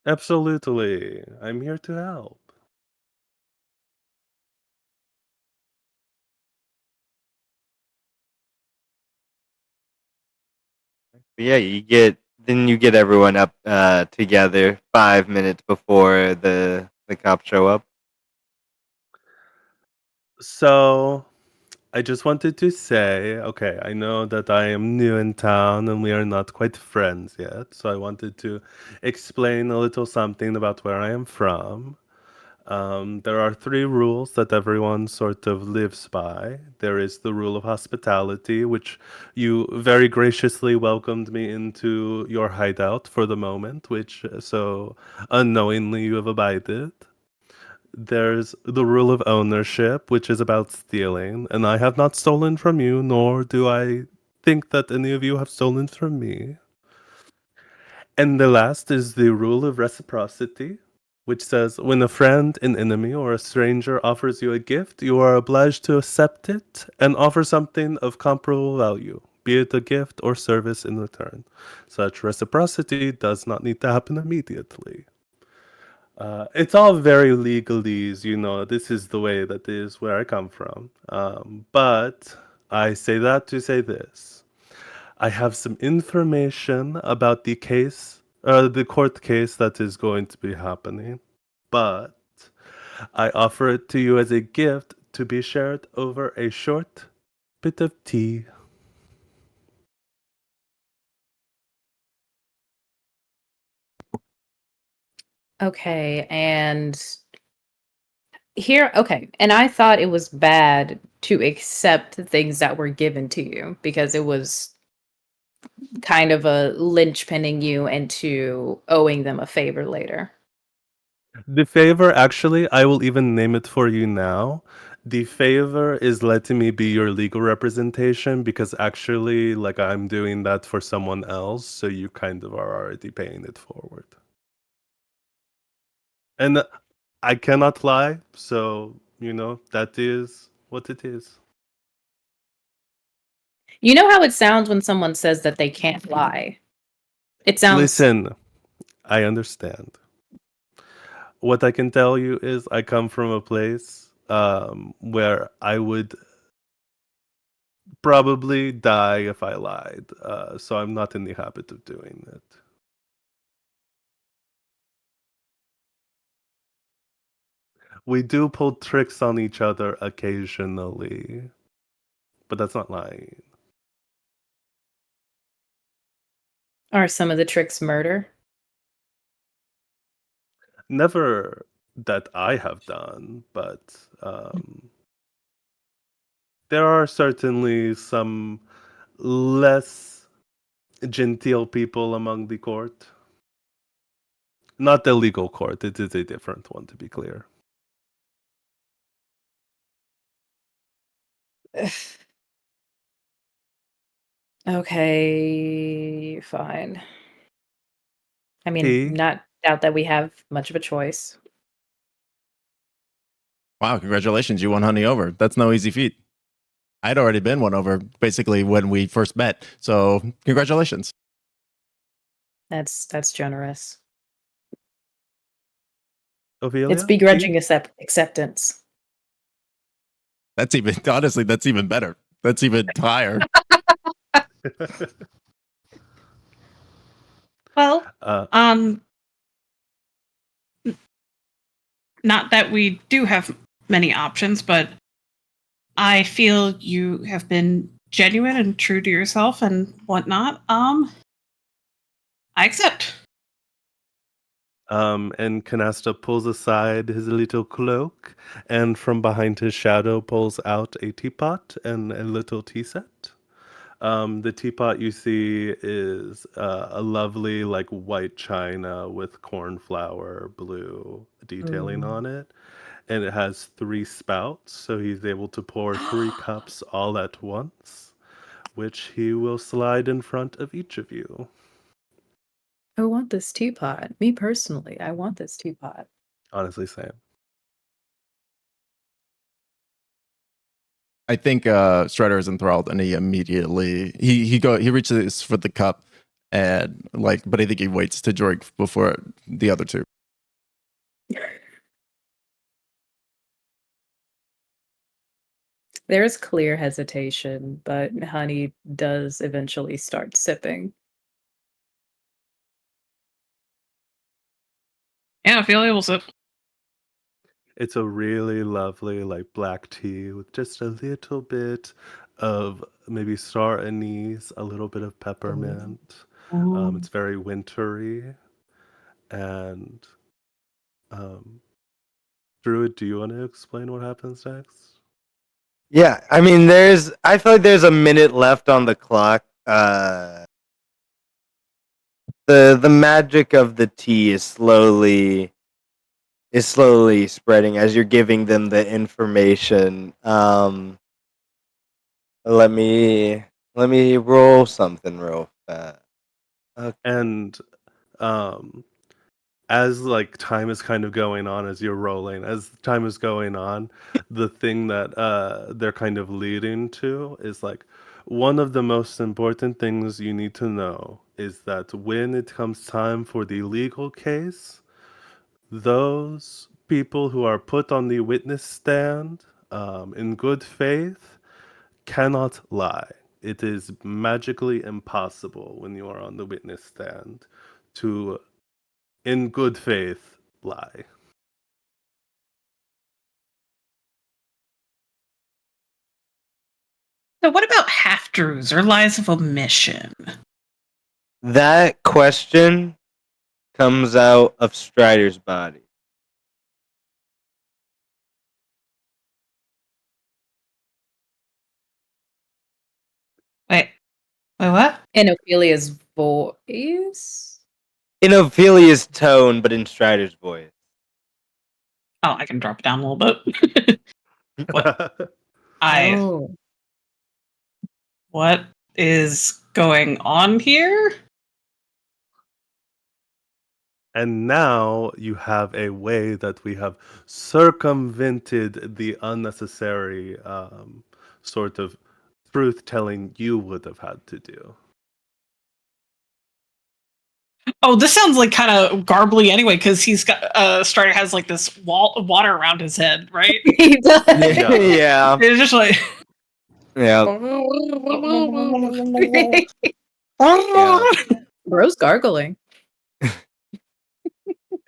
Absolutely. I'm here to help. Yeah, you get everyone up together 5 minutes before the cops show up. So, I just wanted to say, okay, I know that I am new in town and we are not quite friends yet. So I wanted to explain a little something about where I am from. There are 3 rules that everyone sort of lives by. There is the rule of hospitality, which you very graciously welcomed me into your hideout for the moment, which so unknowingly you have abided. There's the rule of ownership, which is about stealing, and I have not stolen from you, nor do I think that any of you have stolen from me. And the last is the rule of reciprocity, which says when a friend, an enemy, or a stranger offers you a gift, you are obliged to accept it and offer something of comparable value, be it a gift or service in return. Such reciprocity does not need to happen immediately. It's all very legalese, this is the way that is where I come from. But I say that to say this. I have some information about the court case that is going to be happening, but I offer it to you as a gift to be shared over a short bit of tea. Okay, and and I thought it was bad to accept the things that were given to you because it was kind of a linchpinning you into owing them a favor later. The favor, actually, I will even name it for you now. The favor is letting me be your legal representation because actually, like, I'm doing that for someone else, so you kind of are already paying it forward. And I cannot lie, so, that is what it is. You know how it sounds when someone says that they can't lie? It sounds Listen, I understand. What I can tell you is I come from a place where I would probably die if I lied. So I'm not in the habit of doing it. We do pull tricks on each other occasionally, but that's not lying. Are some of the tricks murder? Never that I have done, but there are certainly some less genteel people among the court. Not the legal court, it is a different one, to be clear. Okay, fine. I mean, Tea? not doubt that we have much of a choice. Wow, congratulations. You won Honey over. That's no easy feat. I'd already been won over basically when we first met. So congratulations. That's generous. Ophelia? It's begrudging acceptance. That's even better. That's even higher. Well, Uh, not that we do have many options, but I feel you have been genuine and true to yourself and whatnot. I accept. and Canasta pulls aside his little cloak, and from behind his shadow pulls out a teapot and a little tea set. The teapot you see is a lovely, like, white china with cornflower blue detailing Ooh. on it, and it has 3 spouts, so he's able to pour 3 cups all at once, which he will slide in front of each of you. I want this teapot. Me personally, I want this teapot. Honestly, same. I think Strider is enthralled, and he immediately he reaches for the cup, and but I think he waits to drink before the other two. There's clear hesitation, but Honey does eventually start sipping. Yeah, Ophelia will sip. It's a really lovely, like, black tea with just a little bit of maybe star anise, a little bit of peppermint. It's very wintry. And Druid, do you want to explain what happens next? Yeah, I mean, I feel like there's a minute left on the clock. The magic of the tea is slowly spreading as you're giving them the information. Let me roll something real fast. Okay. And As like time is kind of going on, as you're rolling, as time is going on, the thing that they're kind of leading to is like, one of the most important things you need to know is that when it comes time for the legal case, those people who are put on the witness stand in good faith cannot lie. It is magically impossible when you are on the witness stand to, in good faith, lie. So what about half-truths or lies of omission? That question comes out of Strider's body. Wait, what? In Ophelia's voice? In Ophelia's tone, but in Strider's voice. Oh, I can drop it down a little bit. Oh. What is going on here? And now you have a way that we have circumvented the unnecessary sort of truth telling you would have had to do. Oh, this sounds like kind of garbly anyway, because he's got Strider has like this water around his head, right? He does. Yeah. It's just like Yeah. Bro's gargling.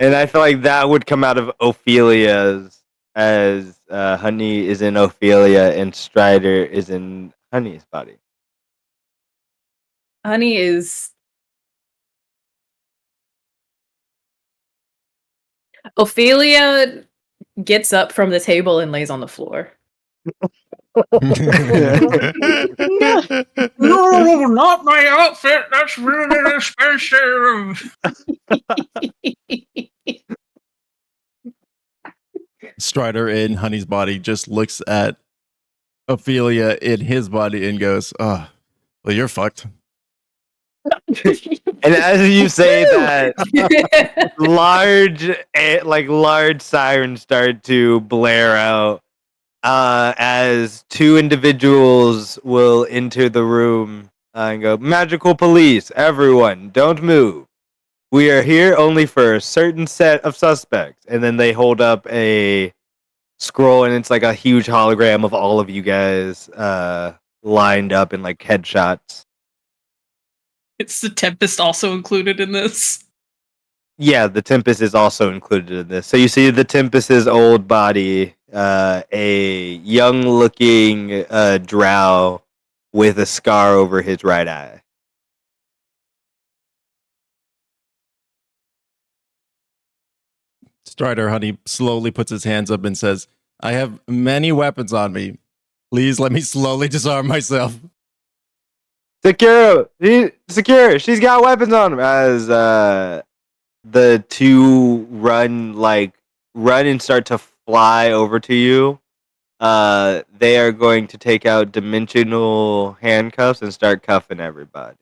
And I feel like that would come out of Ophelia's, as Honey is in Ophelia and Strider is in Honey's body. Honey is. Ophelia gets up from the table and lays on the floor. no, not my outfit. That's really expensive. Strider in Honey's body just looks at Ophelia in his body and goes, "Oh, well, you're fucked." And as you say that, large sirens start to blare out as two individuals will enter the room and go, "Magical police, everyone, don't move. We are here only for a certain set of suspects." And then they hold up a scroll, and it's like a huge hologram of all of you guys lined up in like headshots. It's the Tempest also included in this. Yeah, the Tempest is also included in this. So you see the Tempest's old body, a young-looking drow with a scar over his right eye. Strider Honey slowly puts his hands up and says, "I have many weapons on me. Please let me slowly disarm myself." Secure! She's got weapons on him. As the two run and start to fly over to you, they are going to take out dimensional handcuffs and start cuffing everybody.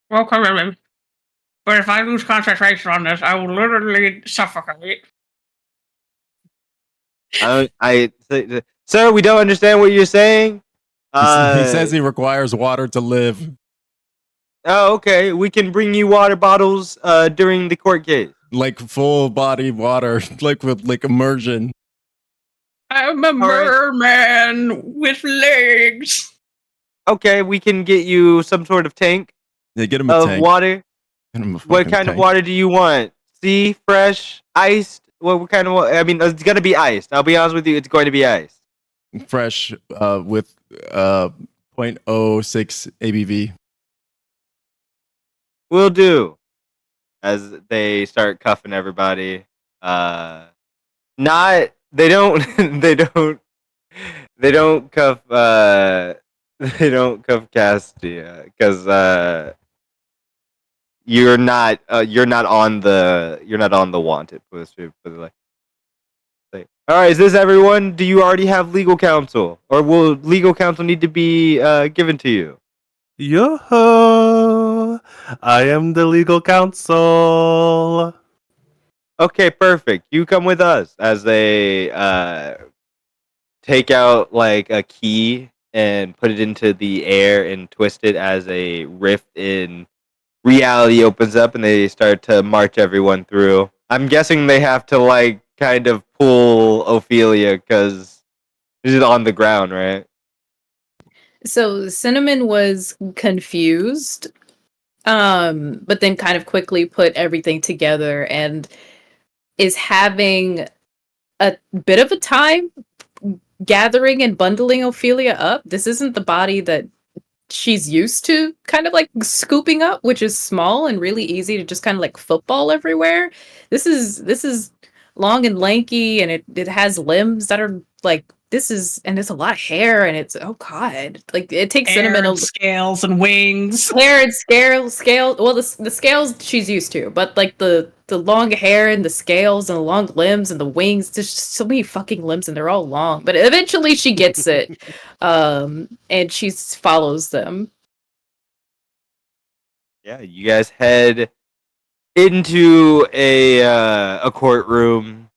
Welcome, but if I lose concentration on this, I will literally suffocate. Sir, we don't understand what you're saying. He says he requires water to live. Oh, okay. We can bring you water bottles during the court case. Like full body water, like with like immersion. I'm a merman with legs. Okay, we can get you some sort of tank They get him a of tank. water. Get him a What fucking kind of tank. water do you want? Sea, fresh, iced? What kind of water? I mean, it's going to be iced. I'll be honest with you, it's going to be iced. Fresh with 0.06 ABV. Will do. As they start cuffing everybody. They don't they don't cuff Castia because you're not on the wanted poster for the all right, is this everyone? Do you already have legal counsel, or will legal counsel need to be given to you? Yo-ho! I am the legal counsel. Okay, perfect. You come with us as they take out like a key and put it into the air and twist it as a rift in reality opens up and they start to march everyone through. I'm guessing they have to like kind of pull Ophelia because she's on the ground, right? So Cinnamon was confused, but then kind of quickly put everything together and is having a bit of a time gathering and bundling Ophelia up. This isn't the body that she's used to kind of like scooping up, which is small and really easy to just kind of like football everywhere. This is long and lanky, and it has limbs that are like and it's a lot of hair, and it's, oh god, like it takes Cinnamon and scales and wings. Hair and scale. Well, the scales she's used to, but like the long hair and the scales and the long limbs and the wings. There's just so many fucking limbs, and they're all long. But eventually she gets it, and she follows them. Yeah, you guys head into a courtroom,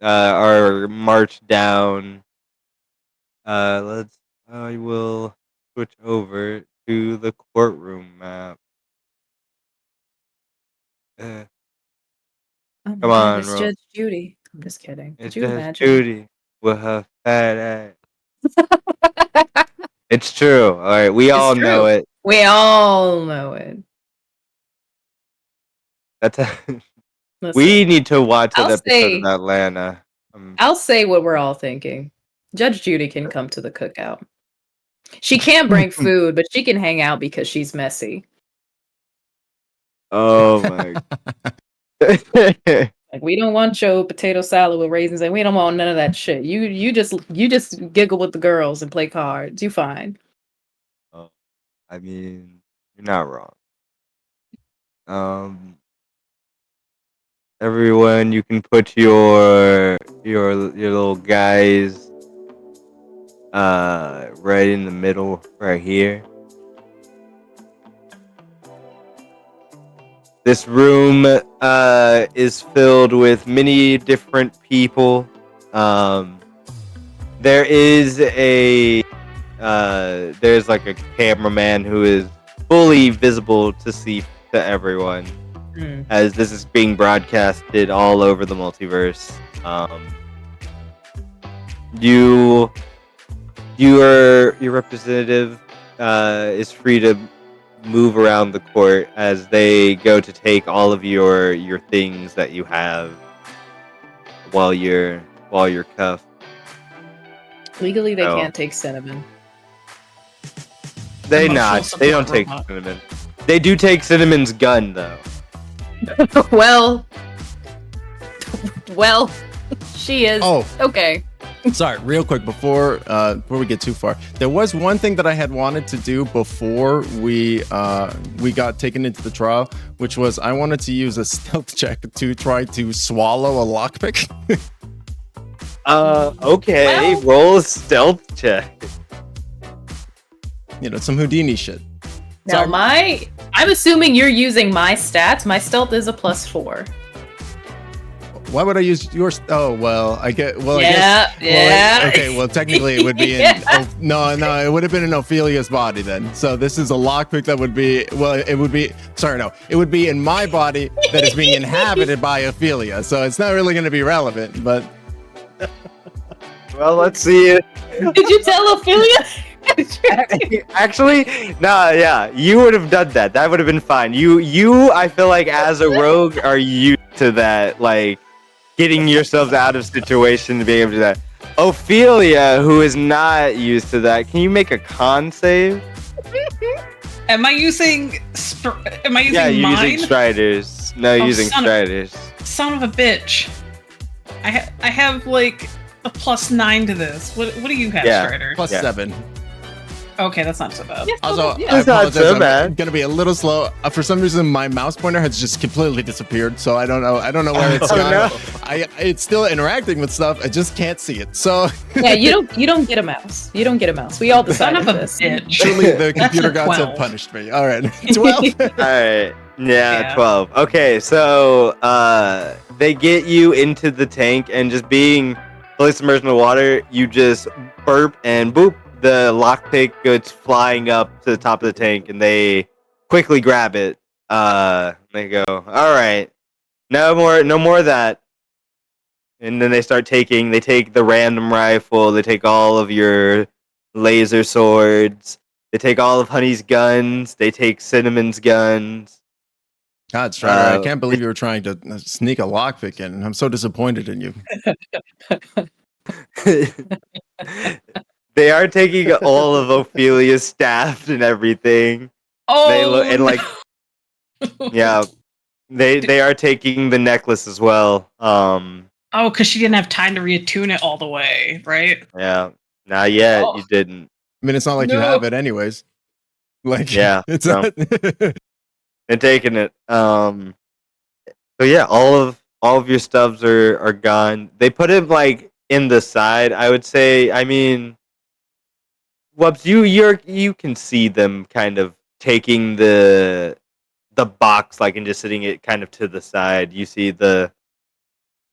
or march down. I will switch over to the courtroom map. Oh my Come God, on, it's Ro. Judge Judy. I'm just kidding. It's Could you just imagine? Judy with her fat ass. It's true. All right, we all know it. We all know it. That's Listen, we need to watch that I'll episode say- of Atlanta. I'll say what we're all thinking. Judge Judy can come to the cookout. She can't bring food, but she can hang out because she's messy. Oh my. Like, we don't want your potato salad with raisins, and we don't want none of that shit. You just giggle with the girls and play cards. You fine. Oh, I mean, you're not wrong. Everyone, you can put your little guys right in the middle, right here. This room is filled with many different people. There is there's like a cameraman who is fully visible to see to everyone, as this is being broadcasted all over the multiverse. Your representative is free to move around the court as they go to take all of your things that you have while you're cuffed. Legally, they Oh. can't take Cinnamon. They Emotional don't support take robot. Cinnamon. They do take Cinnamon's gun though. well, she is. Oh. Okay. Sorry, real quick before we get too far, there was one thing that I had wanted to do before we got taken into the trial, which was I wanted to use a stealth check to try to swallow a lockpick. Okay. Well- Roll a stealth check. You know, some Houdini shit. Now Sorry. I'm assuming you're using my stats. My stealth is a +4. Why would I use yours? Oh well, I get. Well, Yeah, I guess. yeah. Okay. Well, technically, it would be in. Yeah. No, it would have been in Ophelia's body then. So this is a lockpick that would be. Well, it would be. Sorry, no. It would be in my body that is being inhabited by Ophelia. So it's not really going to be relevant. But Well, let's see it. Did you tell Ophelia? Actually, nah, yeah, you would have done that. That would have been fine. You, I feel like as a rogue are used to that, like getting yourselves out of situation and being able to do that. Ophelia, who is not used to that, can you make a con save? Am I using? Am I using Yeah, you're mine? using Striders. No, Oh, using son of- Striders. Son of a bitch! I have like a +9 to this. What do you have, Yeah. Strider? +7. Okay, that's not so bad. Yeah, Also, yeah. I It's not apologize. so I'm bad. gonna be a little slow. For some reason, my mouse pointer has just completely disappeared. So I don't know. I don't know where it's Oh, gone. no. It's still interacting with stuff. I just can't see it. So Yeah, you don't get a mouse. You don't get a mouse. We all Son decided of a this. bitch. truly, the That's computer a gods have 12. punished me. All right, 12. All right. Yeah, Yeah. 12. Okay, so they get you into the tank, and just being fully submerged in the water, you just burp, and boop, the lockpick goes flying up to the top of the tank, and they quickly grab it. They go, all right, no more of that. And then they take the random rifle, they take all of your laser swords, they take all of Honey's guns, they take Cinnamon's guns. God, Strider, I Uh, can't believe you were trying to sneak a lockpick in. I'm so disappointed in you. They are taking all of Ophelia's staff and everything. They Oh, look and like no. yeah, they are taking the necklace as well. Oh, because she didn't have time to reattune it all the way, right? Yeah, not yet. Oh. You didn't. I mean, it's not like you No. have it anyways. Like, Yeah, it's no. not. They're taking it. So yeah, all of your stubs are gone. They put it like in the side. I would say. I mean, Wubs, you can see them kind of taking the box like and just sitting it kind of to the side. You see the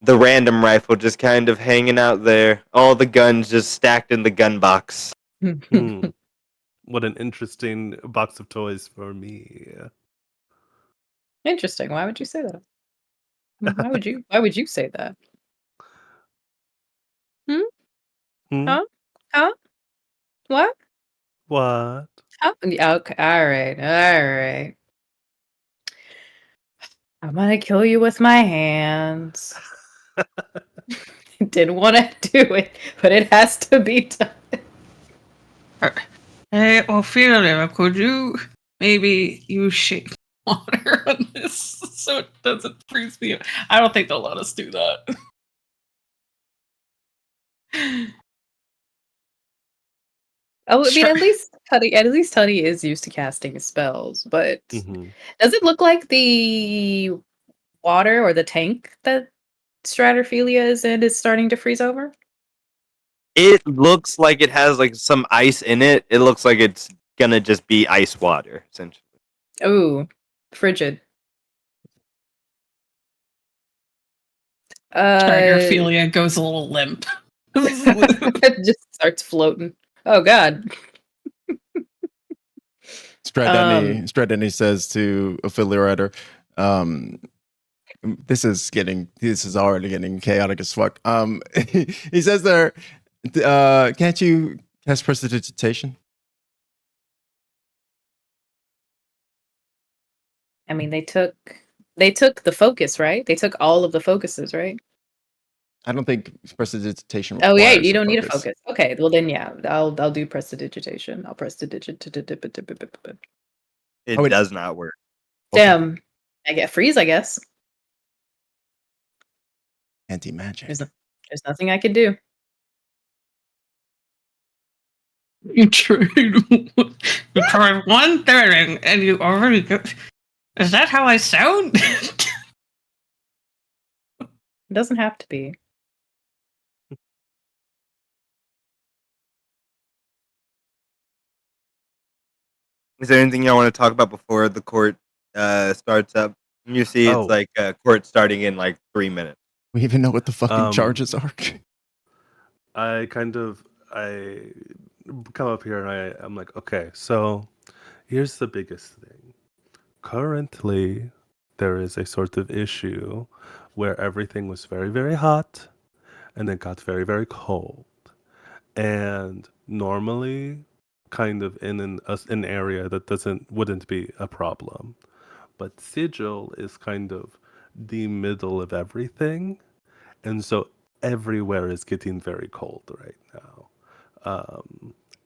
random rifle just kind of hanging out there. All the guns just stacked in the gun box. Hmm. What an interesting box of toys for me. Interesting. Why would you say that? Why would you say that? Hmm? Huh? Huh? What? What? Oh, yeah, okay. All right. I'm gonna kill you with my hands. Didn't want to do it, but it has to be done. Hey, Ophelia, could you maybe use shape water on this so it doesn't freeze me? I don't think they'll let us do that. Oh, I mean, Sure. at least Honey is used to casting spells, but Mhm. does it look like the water or the tank that Stratophilia is in is starting to freeze over? It looks like it has like some ice in it. It looks like it's gonna just be ice water, essentially. Oh, frigid. Ophelia goes a little limp. It just starts floating. Oh God. Stradeni says to Ophelia Rider, this is already getting chaotic as fuck. He says there, can't you cast prestidigitation? I mean, they took the focus, right? They took all of the focuses, right? I don't think prestidigitation Oh yeah, requires you don't need a focus. Okay, well then yeah, I'll do prestidigitation. I'll prestidigitate. It Oh, wait. does not work. Damn. I get freeze, I guess. Anti-magic. There's nothing I could do. You tried one third and you already go. Is that how I sound? It doesn't have to be. Is there anything y'all want to talk about before the court starts up? You see, it's Oh. like court starting in like 3 minutes. We even know what the fucking Um, charges are. I come up here and I'm like, okay, so here's the biggest thing. Currently, there is a sort of issue where everything was very, very hot and then got very, very cold. And normally, kind of in an area that wouldn't be a problem. But Sigil is kind of the middle of everything. And so everywhere is getting very cold right now.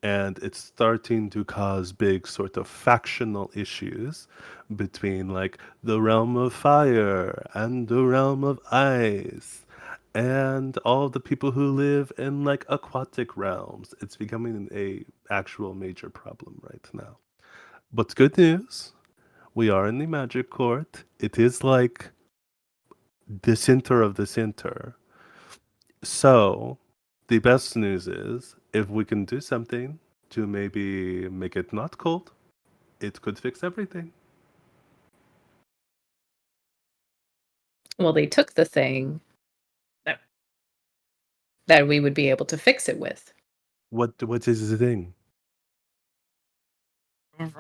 And it's starting to cause big sort of factional issues between like the realm of fire and the realm of ice. and all of the people who live in like aquatic realms. It's becoming a actual major problem right now. But good news, we are in the magic court. It is like the center of the center. So the best news is if we can do something to maybe make it not cold, it could fix everything. Well, they took the thing that we would be able to fix it with. What is the thing? It's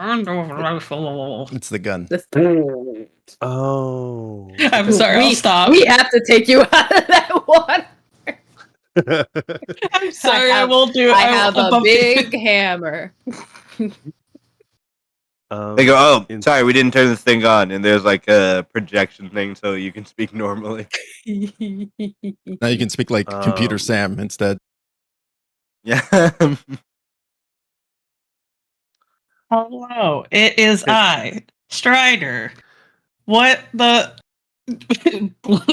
the gun. Oh. I'm sorry, I'll stop. We have to take you out of that one. I'm sorry, I won't do it. I have I'll a bump you. big hammer. They go, oh, in- sorry, we didn't turn this thing on, and there's like a projection thing so you can speak normally. Now you can speak like Computer Um, Sam instead. Yeah. Hello, it is I, Strider. What the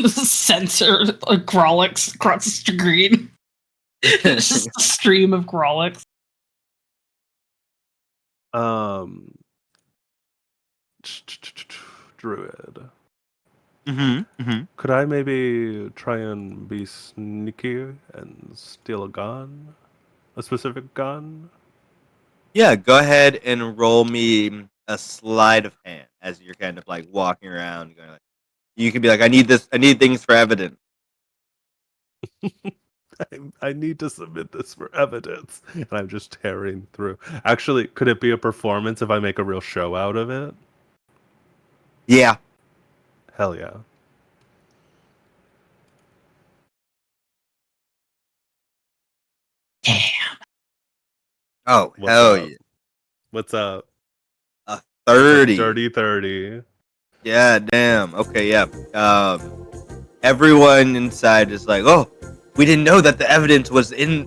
sensor Grolix across the screen? It's just a stream of Grolix. Druid. Mm-hmm. Could I maybe try and be sneaky and steal a gun? A specific gun? Yeah, go ahead and roll me a sleight of hand as you're kind of like walking around. Going like, you can be like, I need this. I need things for evidence. I need to submit this for evidence. And I'm just tearing through. Actually, could it be a performance if I make a real show out of it? Yeah. Hell yeah. Damn. Oh, What's hell up? yeah. What's up? A 30. Dirty 30. Yeah, damn. Okay, yeah. Everyone inside is like, oh, we didn't know that the evidence was in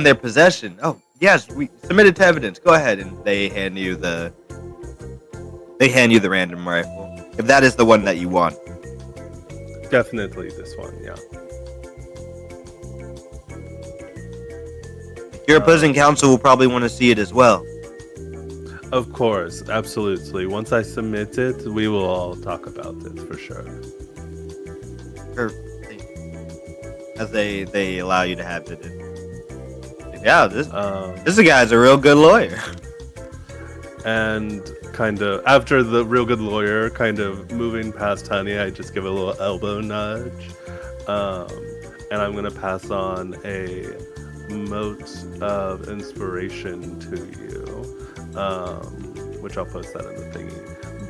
their possession. Oh, yes, we submitted to evidence. Go ahead, and they hand you the random rifle. If that is the one that you want. Definitely this one, yeah. Your opposing counsel will probably want to see it as well. Of course, absolutely. Once I submit it, we will all talk about it for sure. Or as they allow you to have it. Yeah, this guy's a real good lawyer. And kind of after the real good lawyer kind of moving past Honey, I just give a little elbow nudge. And I'm gonna pass on a mote of inspiration to you, which I'll post that in the thingy.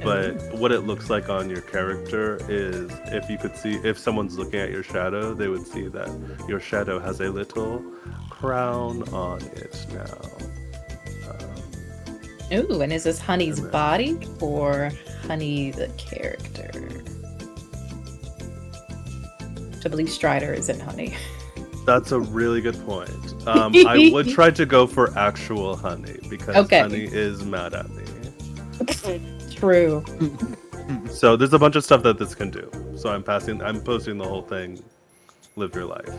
But what it looks like on your character is if someone's looking at your shadow, they would see that your shadow has a little crown on it now. Ooh, and is this Honey's body or Honey the character? To believe Strider isn't Honey. That's a really good point. I would try to go for actual Honey because Honey is mad at me. True. So there's a bunch of stuff that this can do. So I'm posting the whole thing. Live your life.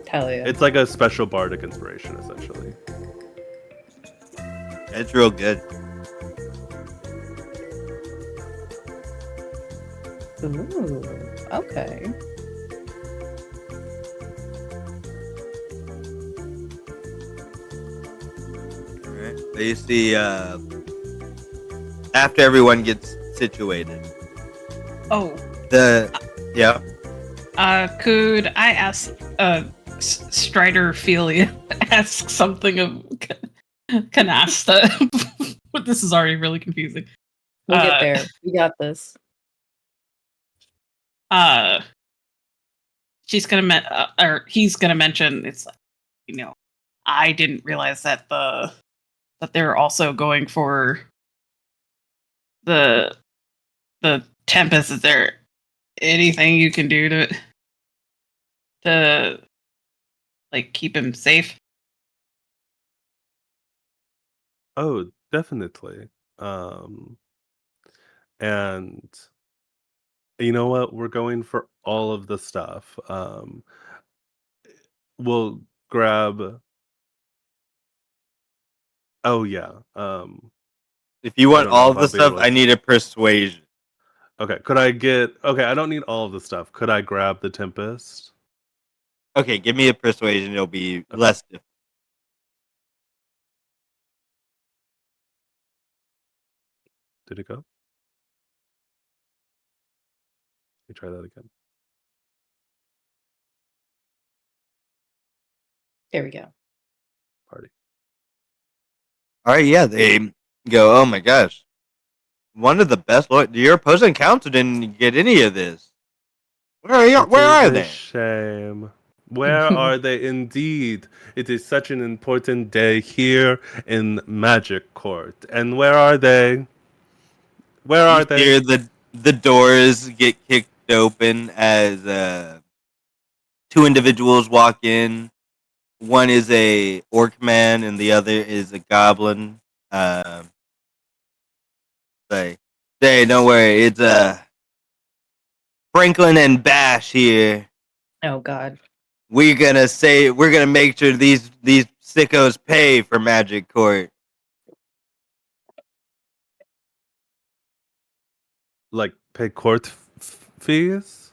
Hell yeah. It's like a special bardic inspiration, essentially. It's real good. Ooh, okay. Alright. So you see, after everyone gets situated. Oh. Yeah. Could I ask Strider Ophelia ask something of Canasta? This is already really confusing. We'll get there. We got this. She's gonna or he's gonna mention it's like, you know, I didn't realize that that they're also going for the Tempest. Is there anything you can do to like keep him safe? Oh, definitely. And you know what? We're going for all of the stuff. will grab. Oh yeah. If you I want don't know all of the about stuff, baegel. I need a persuasion. Okay. Could I get? Okay, I don't need all of the stuff. Could I grab the Tempest? Okay, give me a persuasion. It'll be Okay. less difficult. Did it go? Let me try that again. There we go. Party. All right, yeah, they go, oh my gosh. One of the best your opposing counsel didn't get any of this. Where are It is a they? shame. Where are they indeed? It is such an important day here in Magic Court. And where are they? Where are You they? hear the doors get kicked open as two individuals walk in. One is a orc man and the other is a goblin. Say, don't worry, it's Franklin and Bash here. Oh God. We're gonna make sure these sickos pay for Magic Court. Like, pay court fees?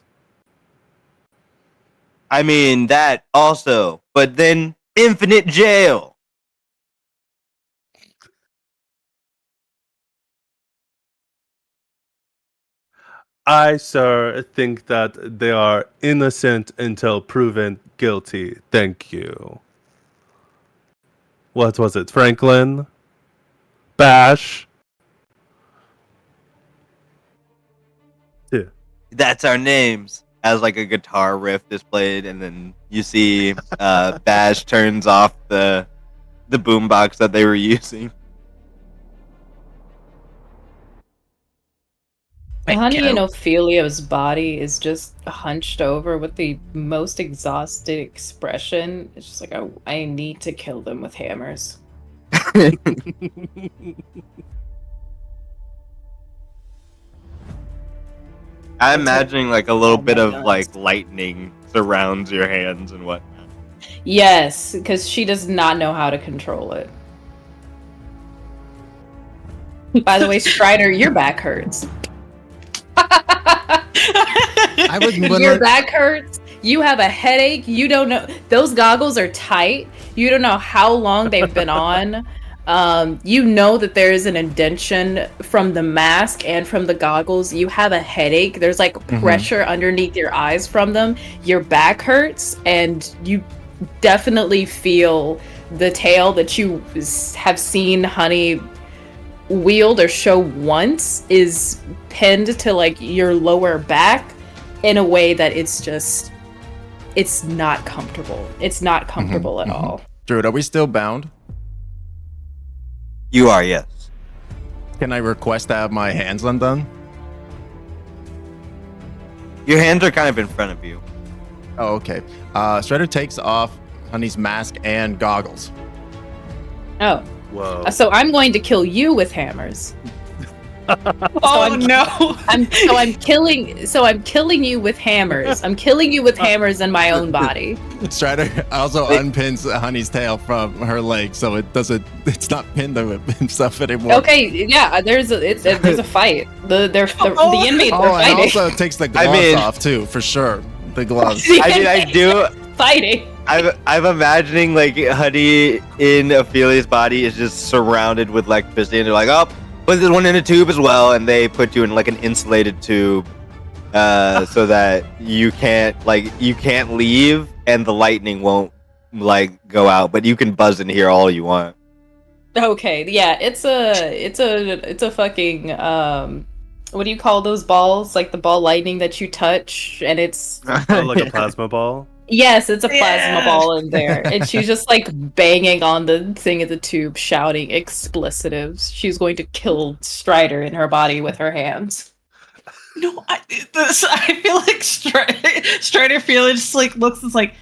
I mean that also, but then infinite jail. I, sir, think that they are innocent until proven guilty. Thank you. What was it? Franklin? Bash? Yeah. That's our names. As like a guitar riff is played, and then you see Bash turns off the boombox that they were using. Honey in Ophelia's body is just hunched over with the most exhausted expression. It's just like, I need to kill them with hammers. I'm imagining like a little Oh bit my of God. like lightning surrounds your hands and whatnot. Yes, because she does not know how to control it. By the way, Strider, your back hurts. I would Your back hurts. You have a headache. You don't know. Those goggles are tight. You don't know how long they've been on. You know that there is an indentation from the mask and from the goggles. You have a headache. There's like pressure underneath your eyes from them. Your back hurts, and you definitely feel the tail that you have seen Honey wield or show once is pinned to like your lower back in a way that it's not comfortable. It's not comfortable at all. Druid, are we still bound? You are, yes. Can I request to have my hands undone? Your hands are kind of in front of you. Oh, okay. Strider takes off Honey's mask and goggles. Oh. Whoa. So I'm going to kill you with hammers. Oh no! I'm killing you with hammers. I'm killing you with hammers in my own body. Strider also unpins Honey's tail from her leg, so it's not pinned to himself anymore. Okay, yeah, there's a fight. The inmates are Oh, and fighting. also takes the gloves off too, for sure. The gloves. I mean, I do. Fighting. I'm imagining like Honey in Ophelia's body is just surrounded with electricity, and they're like, oh, put this one in a tube as well, and they put you in like an insulated tube, so that you can't leave, and the lightning won't like go out, but you can buzz in here all you want. Okay, yeah, it's a fucking what do you call those balls? Like the ball lightning that you touch, and it's Oh, like a plasma ball? yes, it's a plasma Yeah. ball in there, and she's just like banging on the thing of the tube, shouting explicitives. She's going to kill Strider in her body with her hands. No, I feel like Strider just like looks. It's like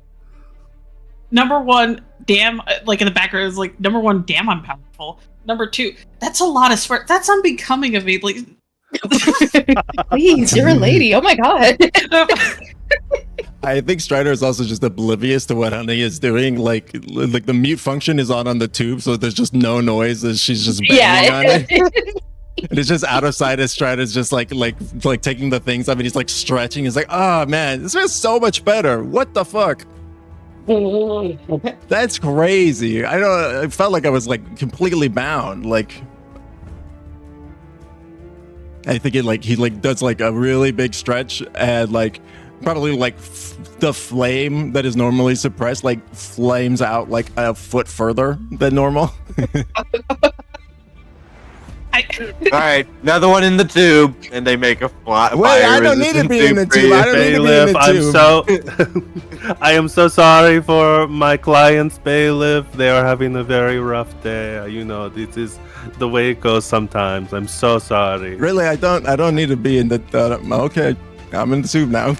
number one, damn. Like in the background is like number one, damn, I'm powerful. Number two, that's a lot of sweat. That's unbecoming of me. Like, Please, you're a lady. Oh my god. I think Strider is also just oblivious to what Honey is doing. Like the mute function is on the tube, so there's just no noise as she's just banging on it. And it's just out of sight as Strider's just like taking the things up and he's like stretching. He's like, oh man, this feels so much better. What the fuck? That's crazy. I felt like I was like completely bound. Like I think he does like a really big stretch and like probably like the flame that is normally suppressed like flames out like a foot further than normal. All right, another one in the tube, and they make a fire. Wait, I don't need to be in the tube. I don't need to be in the tube. I am so sorry for my clients, bailiff. They are having a very rough day. You know, this is the way it goes sometimes. I'm so sorry. Really, I don't need to be in the. Okay, I'm in the tube now.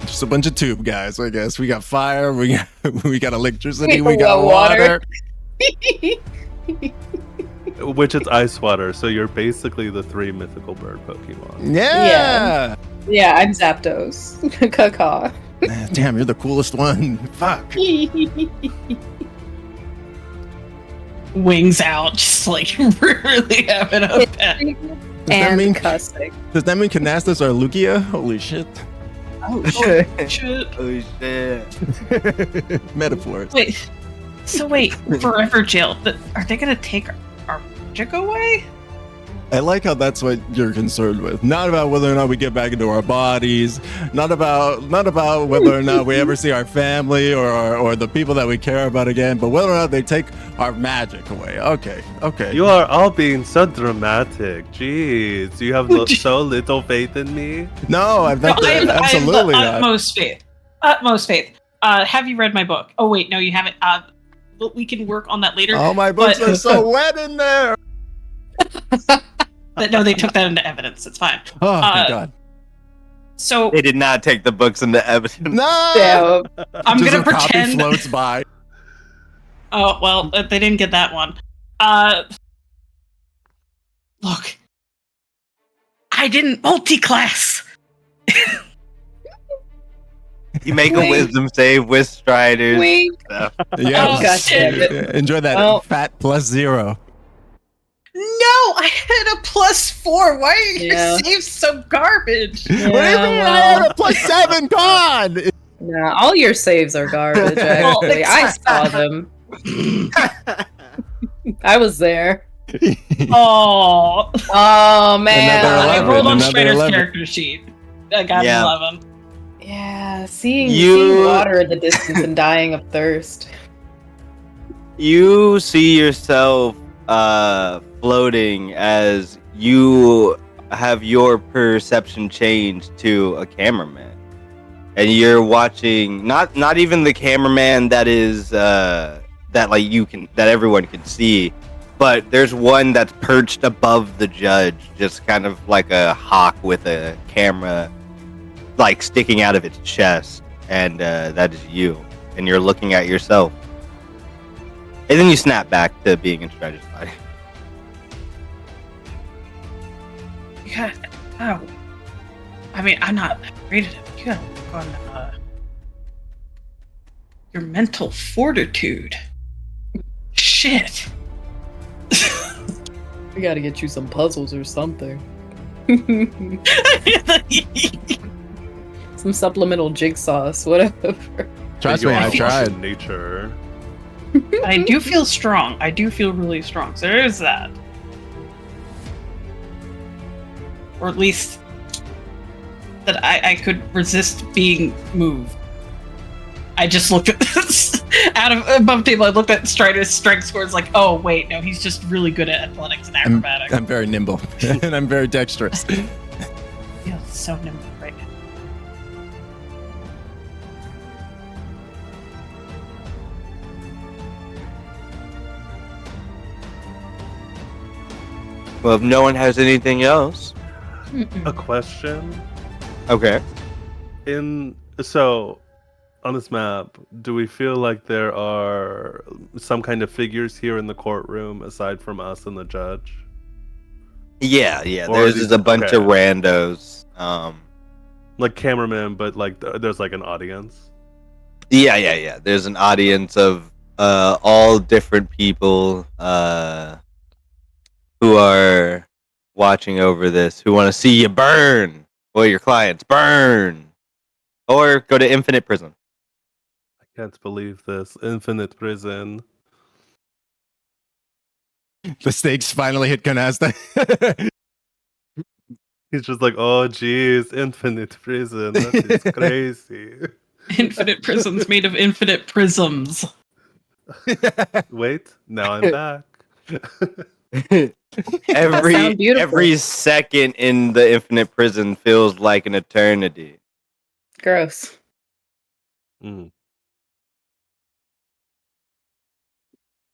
Just a bunch of tube guys, I guess. We got fire. We got electricity. We got water. Which is ice water, so you're basically the 3 mythical bird Pokemon. Yeah. Yeah, I'm Zapdos. Caca. Damn, you're the coolest one. Fuck. Wings out, just like really having a pet. And cussing. Does that mean Canastas are Lugia? Holy shit. Oh shit. Oh shit. Metaphors. Wait. So wait, forever jail. Are they gonna take our magic away? I like how that's what you're concerned with. Not about whether or not we get back into our bodies. Not about whether or not we ever see our family or the people that we care about again. But whether or not they take our magic away. Okay. You are all being so dramatic. Jeez, you have so little faith in me. No, I've not. Absolutely I not. have utmost faith. Have you read my book? Oh wait, no, you haven't. But we can work on that later. Oh, my books are so wet in there. No, they took that into evidence. It's fine. Oh, thank God. So They did not take the books into evidence. No. Yeah. I'm Just gonna a copy pretend. floats by. Oh well, they didn't get that one. Look, I didn't multi-class. You make a wisdom save with Striders. Wink. Yeah. Oh, God damn it. Enjoy that Well- fat +0. No, I had a +4. Why are your Yeah. saves so garbage? Yeah, What do you mean? I had a +7? God. Nah, all your saves are garbage, Well, actually. I saw them. I was there. Oh, Oh, man. Another I 11, rolled on another Strider's 11. character sheet. I got Yeah. an 11. Yeah, seeing You- water in the distance and dying of thirst. You see yourself floating as you have your perception changed to a cameraman, and you're watching not even the cameraman that is that everyone can see, but there's one that's perched above the judge, just kind of like a hawk with a camera like sticking out of its chest, and that is you, and you're looking at yourself. And then you snap back to being in Strider's body. You got. Oh. I mean, I'm not afraid of it. You gotta work on your mental fortitude. Shit. We gotta get you some puzzles or something. Some supplemental jigsaws, whatever. Trust me, I tried. Nature. I do feel strong. I do feel really strong. So there is that. Or at least that I could resist being moved. I just looked at this above the table. I looked at Strider's strength scores like, oh wait, no, he's just really good at athletics and acrobatics. I'm very nimble and I'm very dexterous. I feel so nimble right now. Well, if no one has anything else, A question. okay. So on this map, do we feel like there are some kind of figures here in the courtroom aside from us and the judge? Yeah. Or There's these- just a bunch okay. of randos. Like cameraman, but like there's like an audience. Yeah. There's an audience of all different people who are watching over this, who want to see you burn, or your clients burn, or go to infinite prison. I can't believe this. Infinite prison. The stakes finally hit Canasta. He's just like, oh geez, infinite prison. That is crazy. Infinite prisons made of infinite prisms. Wait, now I'm back. sound beautiful. every second in the infinite prison feels like an eternity. Gross. Mm.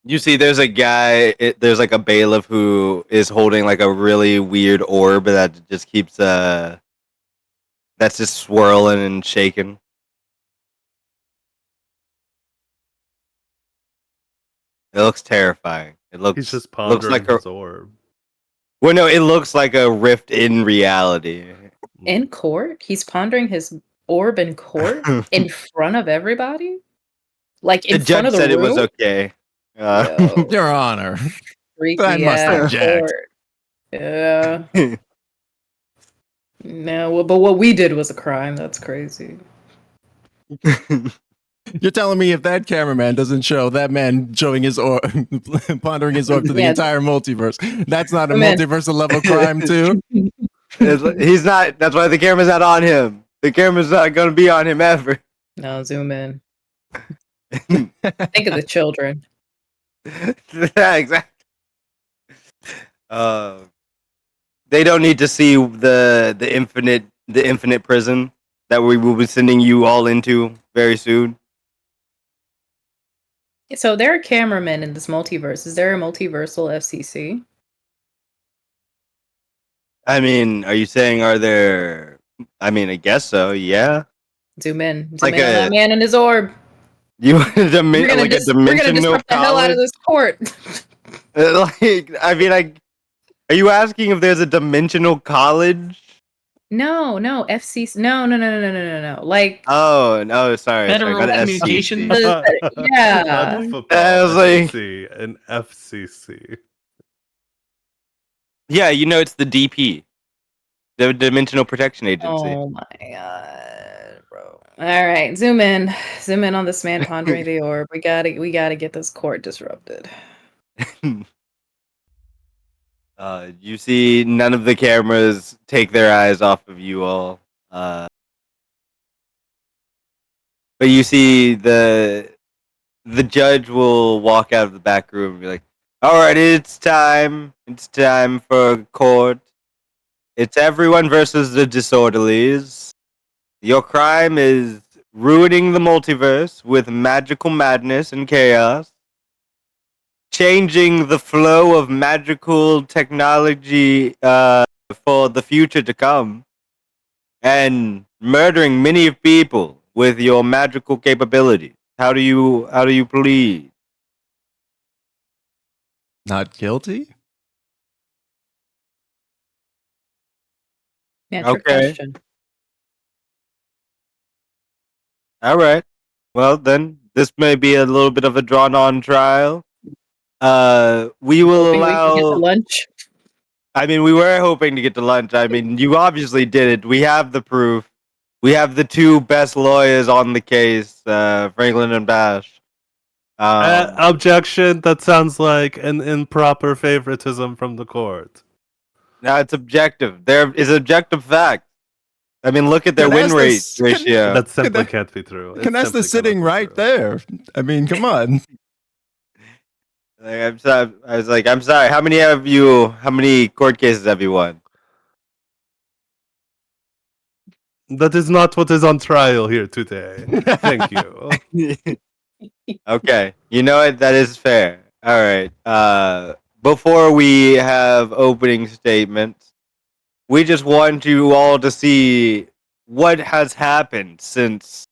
You see, there's a guy. There's like a bailiff who is holding like a really weird orb that just keeps that's just swirling and shaking. It looks terrifying. It looks He's just looks pondering like a his orb. well, no, it looks like a rift in reality. In court? He's pondering his orb in court? In front of everybody? Like The in front judge of the said room? it was okay. Yo, Your Honor. freaky I must ass object. court. Yeah. No, well, but what we did was a crime. That's crazy. You're telling me if that cameraman doesn't show that man showing his orb, pondering his orb to the Yeah. entire multiverse, that's not a Man. multiversal level crime too? He's not. That's why the camera's not on him. The camera's not going to be on him ever. No, zoom in. Think of the children. Yeah, exactly. They don't need to see the infinite prison that we will be sending you all into very soon. So there are cameramen in this multiverse. Is there a multiversal FCC? I mean, are you saying are there? I mean, I guess so. Yeah. Zoom in. Zoom Like in on that man and his orb. You want a We're gonna, like a we're gonna dimensional disrupt the hell out of college? this court. Like, I mean, are you asking if there's a dimensional college? No, FCC. No. Like, Oh no, sorry, Federal not Communications. SCC. yeah. Not football, I was like- SEC and FCC. Yeah, you know it's the DP, the Dimensional Protection Agency. Oh my god, bro. All right, zoom in on this man pondering the orb. We gotta get this court disrupted. You see, none of the cameras take their eyes off of you all. But you see the judge will walk out of the back room and be like, "All right, it's time. It's time for court. It's everyone versus the Disorderlies. Your crime is ruining the multiverse with magical madness and chaos, changing the flow of magical technology for the future to come, and murdering many people with your magical capabilities. How do you plead?" Not guilty? Yeah, trick Okay. question. All right. Well, then this may be a little bit of a drawn-on trial. We will Hoping we can get to allow. lunch. I mean, we were hoping to get to lunch. I mean, you obviously did it. We have the proof. We have the two best lawyers on the case, Franklin and Bash. Objection. That sounds like an improper favoritism from the court. Now it's objective. There is objective fact. I mean, look at their win rate Canasta's- ratio. That simply can't be true. It simply Canasta's cannot sitting be right true. there. I mean, come on. Like, I'm sorry. I was like, I'm sorry. How many court cases have you won? That is not what is on trial here today. Thank you. Okay. You know what? That is fair. All right. Before we have opening statements, we just want you all to see what has happened since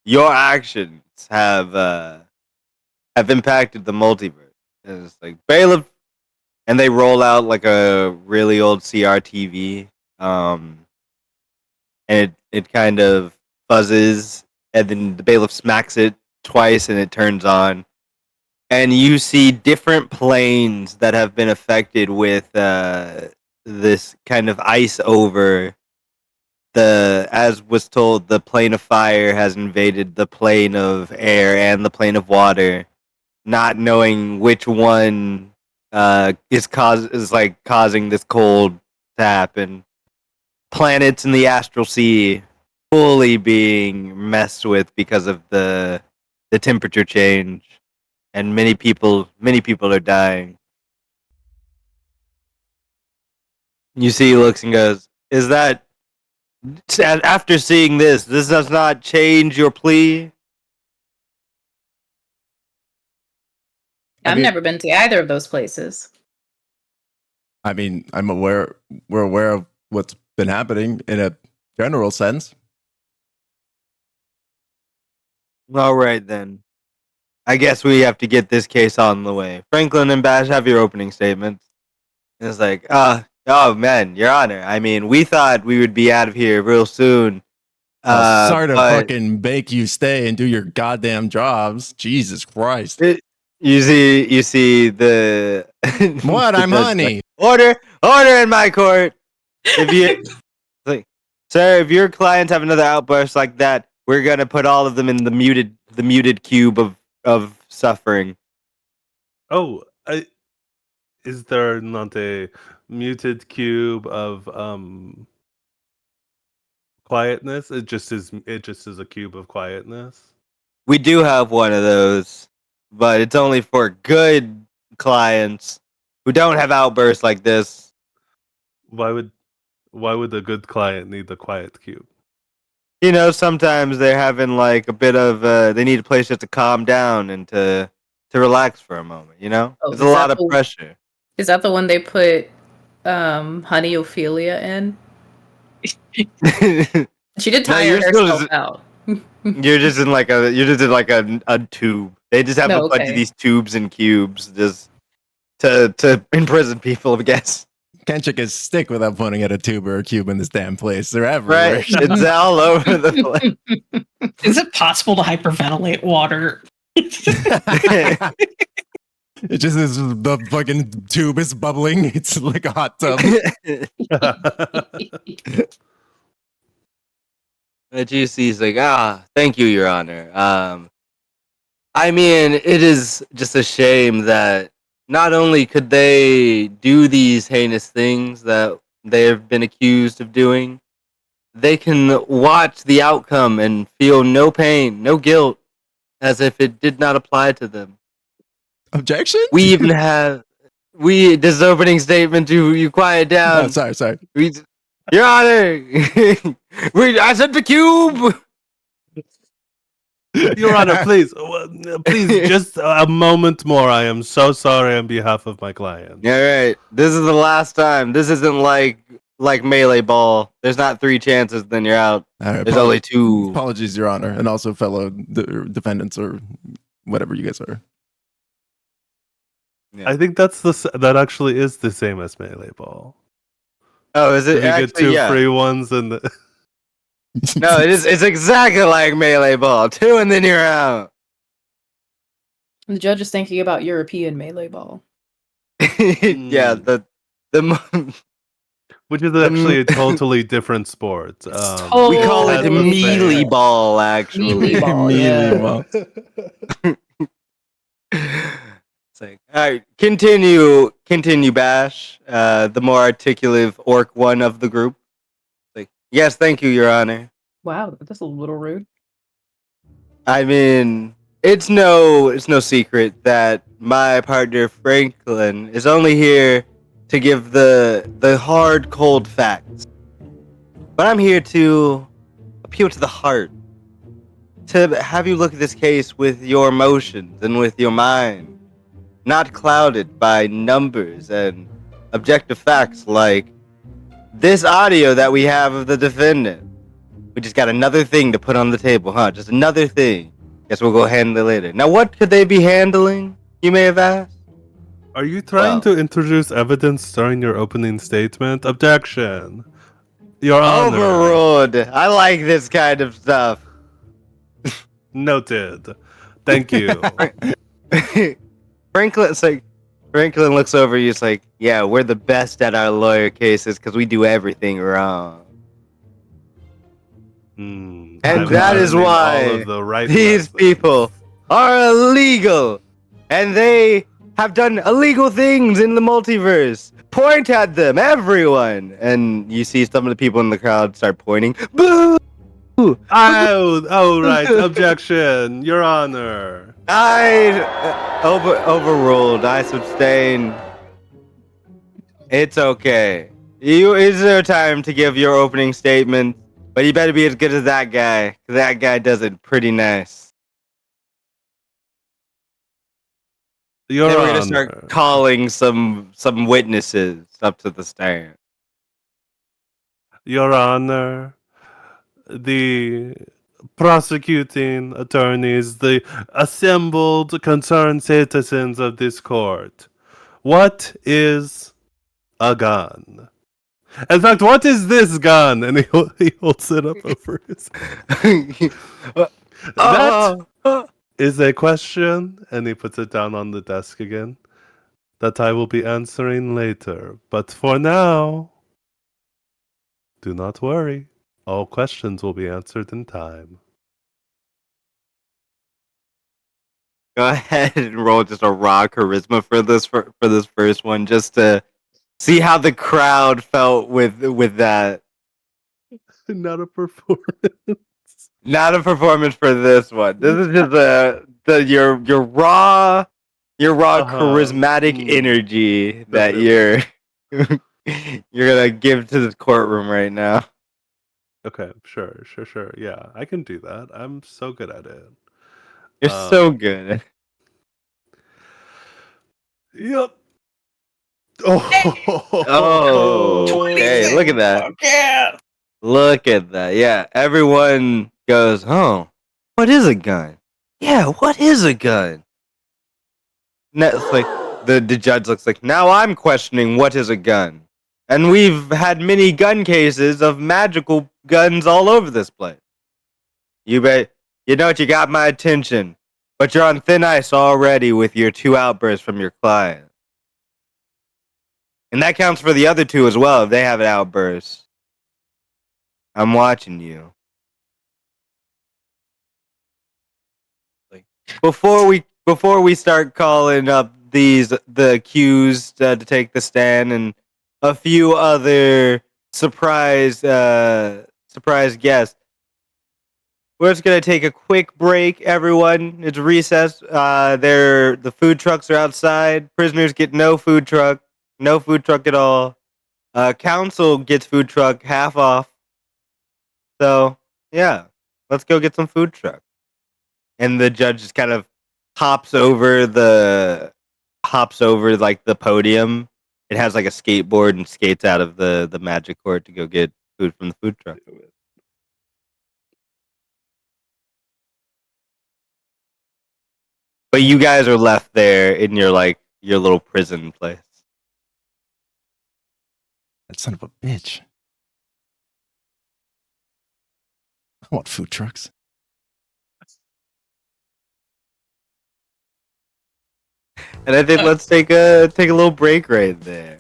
your actions have impacted the multiverse. And it's like bailiff, and they roll out like a really old CRTV, and it kind of buzzes, and then the bailiff smacks it twice, and it turns on. And you see different planes that have been affected with this kind of ice over as was told, the plane of fire has invaded the plane of air and the plane of water, not knowing which one is causing this cold to happen. Planets in the astral sea fully being messed with because of the temperature change, and many people are dying. You see, he looks and goes, "Is that?" After seeing this does not change your plea? I've never been to either of those places. I mean, we're aware of what's been happening in a general sense. All right, then. I guess we have to get this case on the way. Franklin and Bash, have your opening statements. And it's like, oh man, Your Honor. I mean, we thought we would be out of here real soon. Sorry to fucking make you stay and do your goddamn jobs. Jesus Christ. You see the what? I'm honey. Like, order in my court. If you sir, if your clients have another outburst like that, we're gonna put all of them in the muted cube of suffering. Oh, is there not a muted cube of quietness? It just is a cube of quietness. We do have one of those, but it's only for good clients who don't have outbursts like this. Why would a good client need the quiet cube? You know, sometimes they're having like a bit of they need a place just to calm down and to relax for a moment, you know? There's a lot of pressure. Is that the one they put Honey Ophelia in? She did tire herself out. You're just in like a tube. They just have a bunch of these tubes and cubes just to imprison people, I guess. Can't you get stick without pointing at a tube or a cube in this damn place? They're everywhere. Right. It's all over the place. Is it possible to hyperventilate water? It just is, the fucking tube is bubbling. It's like a hot tub. The GC's like, thank you, Your Honor. I mean, it is just a shame that not only could they do these heinous things that they have been accused of doing, they can watch the outcome and feel no pain, no guilt, as if it did not apply to them. Objection? We even have this opening statement to you quiet down. Oh, sorry. Your Honor, I said the cube. Your Honor, please, just a moment more. I am so sorry on behalf of my client. Yeah, right. This is the last time. This isn't like melee ball. There's not 3 chances, then you're out. Right, there's only 2. Apologies, Your Honor, and also fellow defendants or whatever you guys are. Yeah. I think that actually is the same as melee ball. Oh, is it? You get 2 free ones and no, it's exactly like melee ball. 2 and then you're out. The judge is thinking about European melee ball. Yeah, the which is actually a totally different sport. We call it melee ball, actually. Melee ball, yeah. It's like, all right, continue, Bash. The more articulative orc one of the group. Like, yes, thank you, Your Honor. Wow, that's a little rude. I mean, it's no secret that my partner Franklin is only here to give the hard, cold facts. But I'm here to appeal to the heart, to have you look at this case with your emotions and with your mind, not clouded by numbers and objective facts like this audio that we have of the defendant. We just got another thing to put on the table, huh? Just another thing. Guess we'll go handle it later. Now, what could they be handling, you may have asked? Are you trying to introduce evidence during your opening statement? Objection. Your Honor. Overruled. I like this kind of stuff. Noted. Thank you. Franklin looks over you. It's like, yeah, we're the best at our lawyer cases because we do everything wrong. And I'm that is learning all why of the right these lessons. people are illegal. And they have done illegal things in the multiverse. Point at them, everyone. And you see some of the people in the crowd start pointing. Boo! Oh, right. Objection, Your Honor. Overruled. I abstain. It's okay. Is there time to give your opening statement? But you better be as good as that guy, 'cause that guy does it pretty nice. Your Then we're Honor. gonna start calling some witnesses up to the stand. Your Honor, the prosecuting attorneys, the assembled concerned citizens of this court. What is a gun? In fact, what is this gun? And he holds it up over his That is a question, and he puts it down on the desk again, that I will be answering later. But for now, do not worry. All questions will be answered in time. Go ahead and roll just a raw charisma for this first one, just to see how the crowd felt with that. Not a performance. Not a performance for this one. This is just your raw charismatic energy that you're gonna give to this courtroom right now. Okay, sure. Yeah, I can do that. I'm so good at it. You're so good. Yep. Oh, hey, look at that. Yeah. Look at that. Yeah, everyone goes, oh, what is a gun? Yeah, what is a gun? It's like the judge looks like, now I'm questioning what is a gun. And we've had many gun cases of magical guns all over this place. You know what, you got my attention, but you're on thin ice already with your 2 outbursts from your client. And that counts for the other 2 as well if they have an outburst. I'm watching you. Like, before we start calling up the accused to take the stand and a few other surprise guests, we're just gonna take a quick break. Everyone, it's recess. The food trucks are outside. Prisoners get no food truck at all. Council gets food truck half off. So, yeah, let's go get some food truck. And the judge just kind of hops over like the podium. It has like a skateboard and skates out of the magic court to go get food from the food truck. But you guys are left there in your little prison place. That son of a bitch. I want food trucks. And I think let's take a little break right there.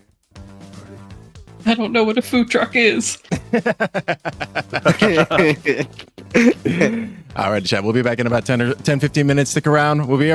I don't know what a food truck is. All right, chat. We'll be back in about 10 or 10, 15 minutes. Stick around. We'll be